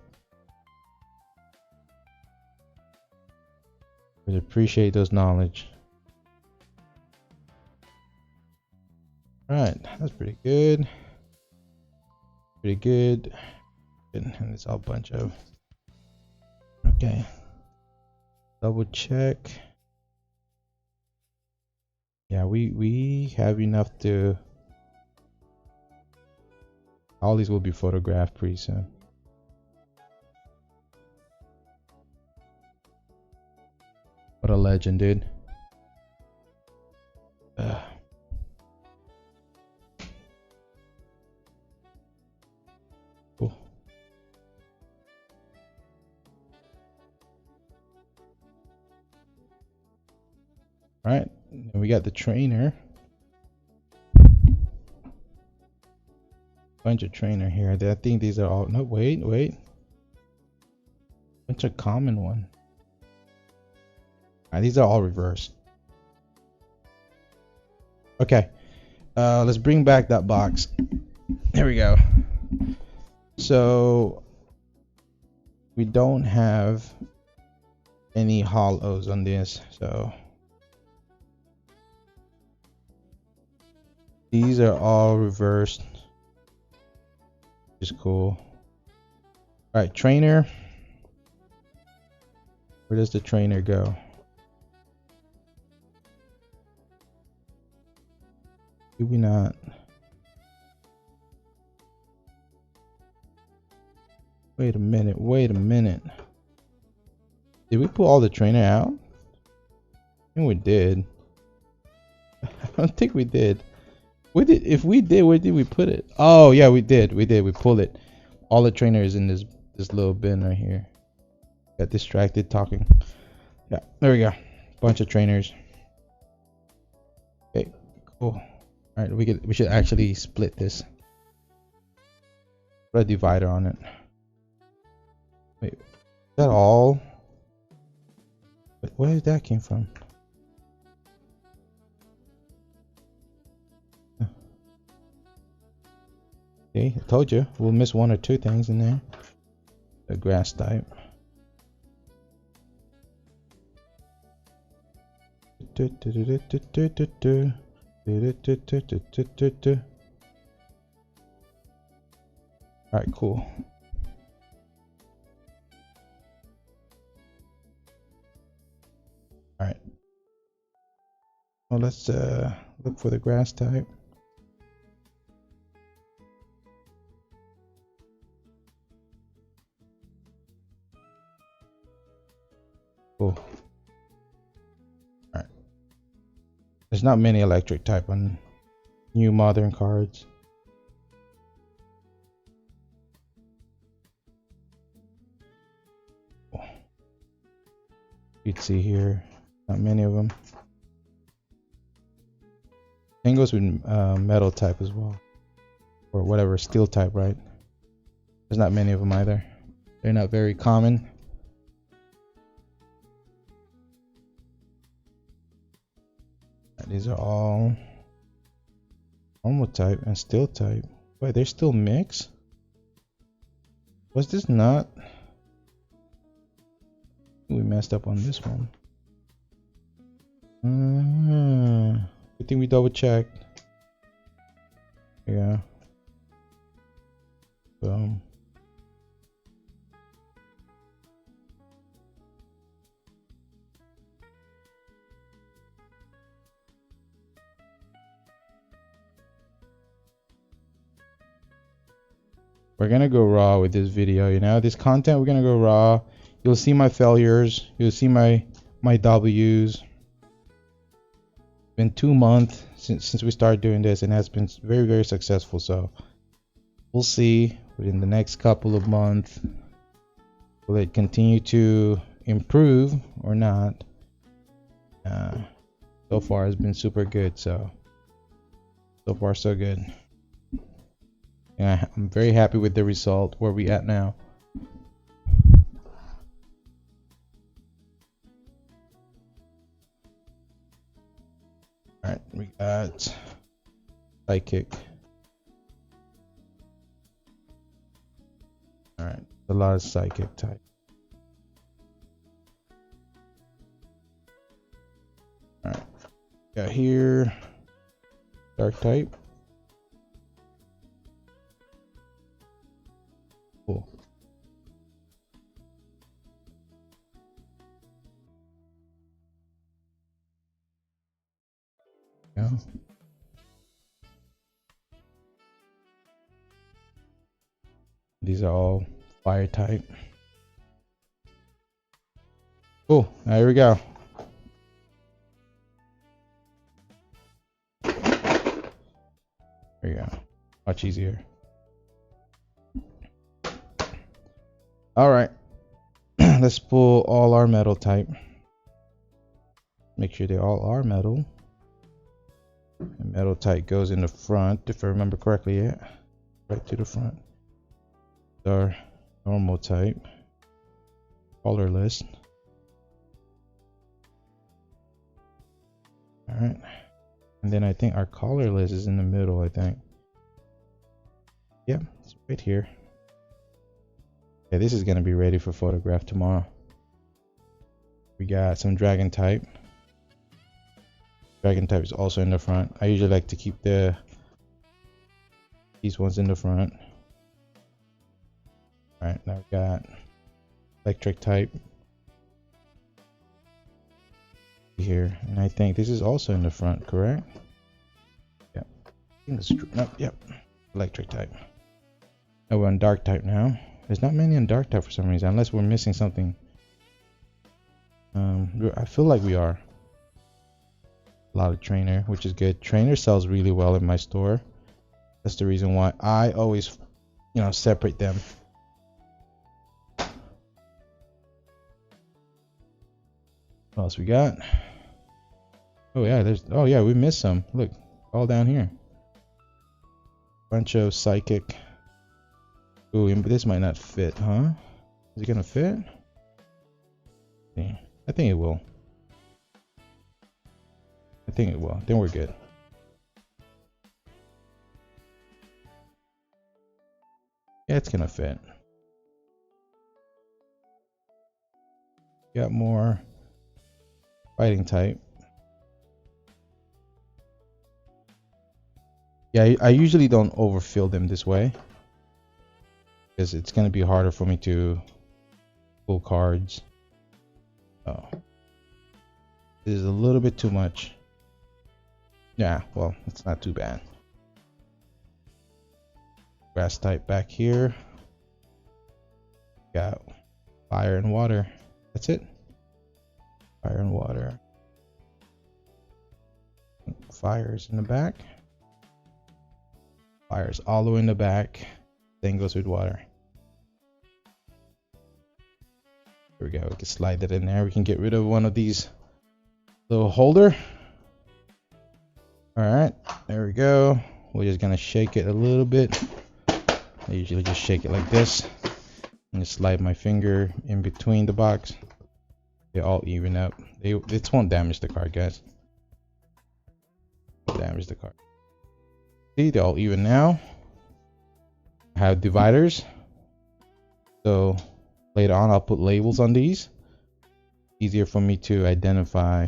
Really appreciate those knowledge. Alright, that's pretty good. Pretty good. And it's all a bunch of. Okay. Double check. Yeah, we have enough to. All these will be photographed pretty soon. What a legend, dude. Cool. Alright, and we got the trainer. Bunch of trainer here. I think these are all. No, wait. Bunch of common one. Alright, these are all reversed. Okay. Let's bring back that box. Here we go. So we don't have any hollows on this, so these are all reversed. Which is cool. Alright, trainer. Where does the trainer go? Do we not? Wait a minute. Did we pull all the trainer out? I think we did. I don't think we did. If we did, where did we put it? Oh yeah, we did. We pulled it. All the trainer is in this little bin right here. Got distracted talking. Yeah, there we go. Bunch of trainers. Okay, cool. All right, we should actually split this. Put a divider on it. Wait, is that all? But where did that came from? Okay, I told you we'll miss one or two things in there. The grass type. Alright, cool. Alright. Well, let's look for the grass type. Cool. Alright. There's not many electric type on new modern cards. You'd see here, not many of them. Same goes with metal type as well, or whatever, steel type, right? There's not many of them either. They're not very common. These are all normal type and steel type. Wait, they're still mixed? Was this not? We messed up on this one. Good thing we double checked. Yeah. Boom. We're gonna go raw with this video, you know, this content, we're gonna go raw. You'll see my failures, you'll see my W's. It's been 2 months since we started doing this, and it has been very, very successful. So we'll see within the next couple of months, will it continue to improve or not. So far it's been super good, so far so good. And I'm very happy with the result, where we at now. Alright, we got psychic. Alright, a lot of psychic type. Alright, got here dark type. Cool. Yeah. These are all fire type. Cool. Now here we go. There you go. Much easier. All right. Let's pull all our metal type. Make sure they all are metal. And metal type goes in the front, if I remember correctly. Yeah, right to the front. Our normal type, colorless. All right, and then I think our colorless is in the middle. I think. Yep, it's right here. Yeah, this is gonna be ready for photograph tomorrow. We got some dragon type. Dragon type is also in the front. I usually like to keep these ones in the front. Alright, now we got electric type here, and I think this is also in the front, correct? Yep. I think that's true. Nope, yep. Electric type. Now we're on dark type now. There's not many on dark type for some reason, unless we're missing something. I feel like we are. A lot of trainer, which is good. Trainer sells really well in my store. That's the reason why I always, separate them. What else we got? Oh yeah, we missed some. Look, all down here. Bunch of psychic. Ooh, this might not fit, huh? Is it gonna fit? Yeah, I think it will. I think it will. Then we're good. Yeah, it's gonna fit. Got more fighting type. Yeah, I usually don't overfill them this way, because it's gonna be harder for me to pull cards. Oh, this is a little bit too much. Yeah, well, it's not too bad. Grass type back here. Got fire and water. That's it. Fire and water. Fires in the back. Wires all the way in the back. Then goes with water. There we go. We can slide that in there. We can get rid of one of these little holder. All right, there we go. We're just gonna shake it a little bit. I usually just shake it like this and just slide my finger in between the box. They all even up. It won't damage the card, guys. Won't damage the card. See, they're all even now. I have dividers, so later on I'll put labels on these. Easier for me to identify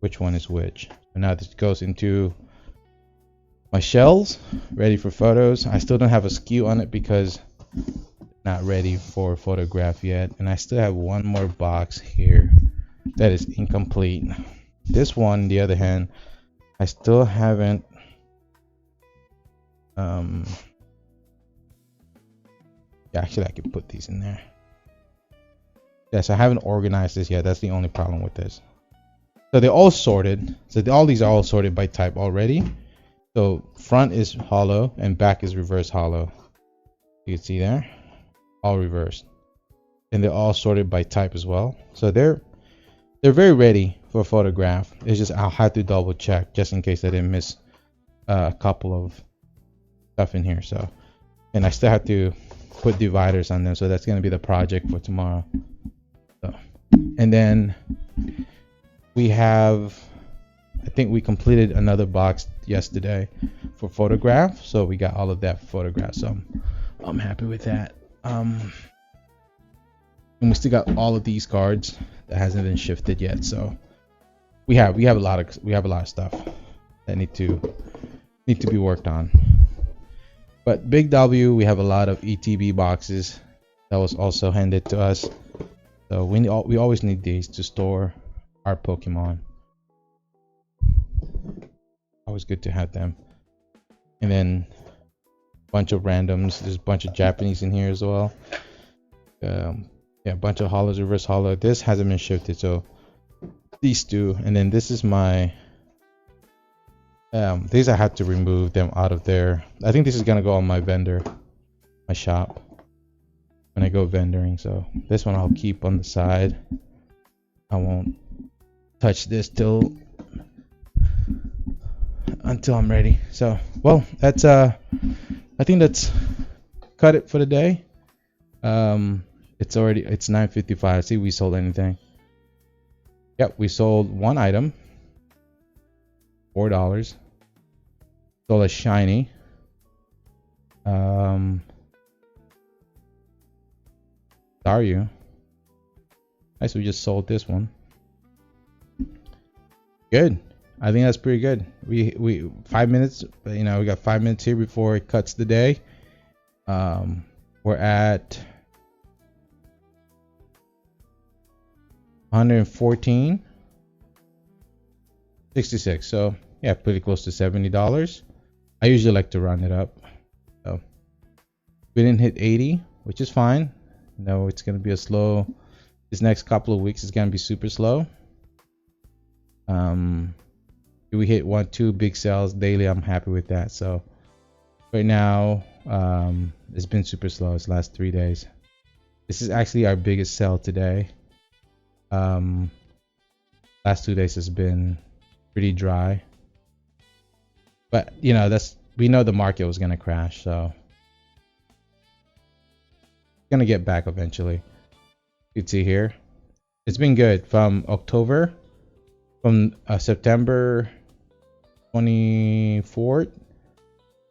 which one is which. So now this goes into my shells, ready for photos. I still don't have a skew on it because it's not ready for photograph yet. And I still have one more box here that is incomplete. This one, on the other hand, I still haven't yeah, actually I can put these in there. Yes, I haven't organized this yet. That's the only problem with this. So they're all sorted. So all these are all sorted by type already. So front is hollow and back is reverse hollow. You can see there, all reversed, and they're all sorted by type as well. So they're very ready for a photograph. It's just I'll have to double check just in case I didn't miss a couple of stuff in here. So, and I still have to put dividers on them. So that's going to be the project for tomorrow. So, and then we have, I think we completed another box yesterday for photograph. So we got all of that for photographs. So I'm happy with that. And we still got all of these cards that hasn't been shifted yet. So we have a lot of stuff that need to be worked on. But Big W, we have a lot of ETB boxes that was also handed to us. So we always need these to store our Pokemon. Always good to have them. And then a bunch of randoms. There's a bunch of Japanese in here as well. Yeah, a bunch of hollows, reverse hollow. This hasn't been shifted, so these two. And then this is my these I had to remove them out of there. I think this is gonna go on my vendor, my shop, when I go vendoring. So this one I'll keep on the side. I won't touch this until I'm ready. So well, that's I think that's cut it for the day. It's 9:55. See, we sold anything. Yep, we sold one item, $4. Sold a shiny. Dario. Nice, we just sold this one. Good. I think that's pretty good. We 5 minutes, we got 5 minutes here before it cuts the day. We're at 114.66. So yeah, pretty close to $70. I usually like to round it up. So we didn't hit 80, which is fine. No, it's gonna be a slow. This next couple of weeks is gonna be super slow. We hit 1-2 big sales daily. I'm happy with that. So right now, it's been super slow this last 3 days. This is actually our biggest sell today. Last 2 days has been pretty dry, but we know the market was gonna crash, so it's gonna get back eventually. You can see here, it's been good from September 24th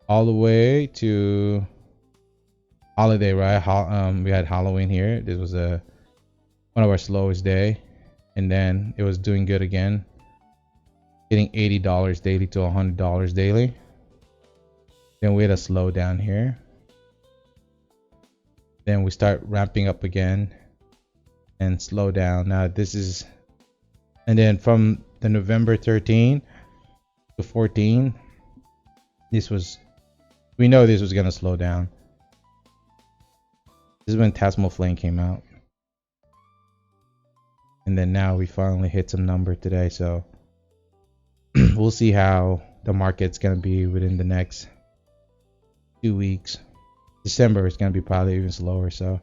all the way to holiday, right? We had Halloween here. This was one of our slowest day, and then it was doing good again, hitting $80 daily to $100 daily. Then we had a slow down here. Then we start ramping up again and slow down. Now this is, and then from the November 13 to 14, we know this was gonna slow down. This is when Tasmal Flame came out. And then now we finally hit some number today, so we'll see how the market's gonna be within the next 2 weeks. December is gonna be probably even slower. So, all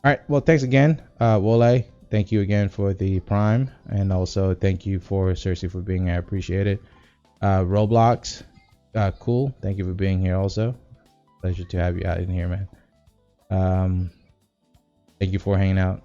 right. Well, thanks again, Wole. Thank you again for the Prime, and also thank you for Cersei for being here. I appreciate it. Roblox, cool. Thank you for being here. Also, pleasure to have you out in here, man. Thank you for hanging out.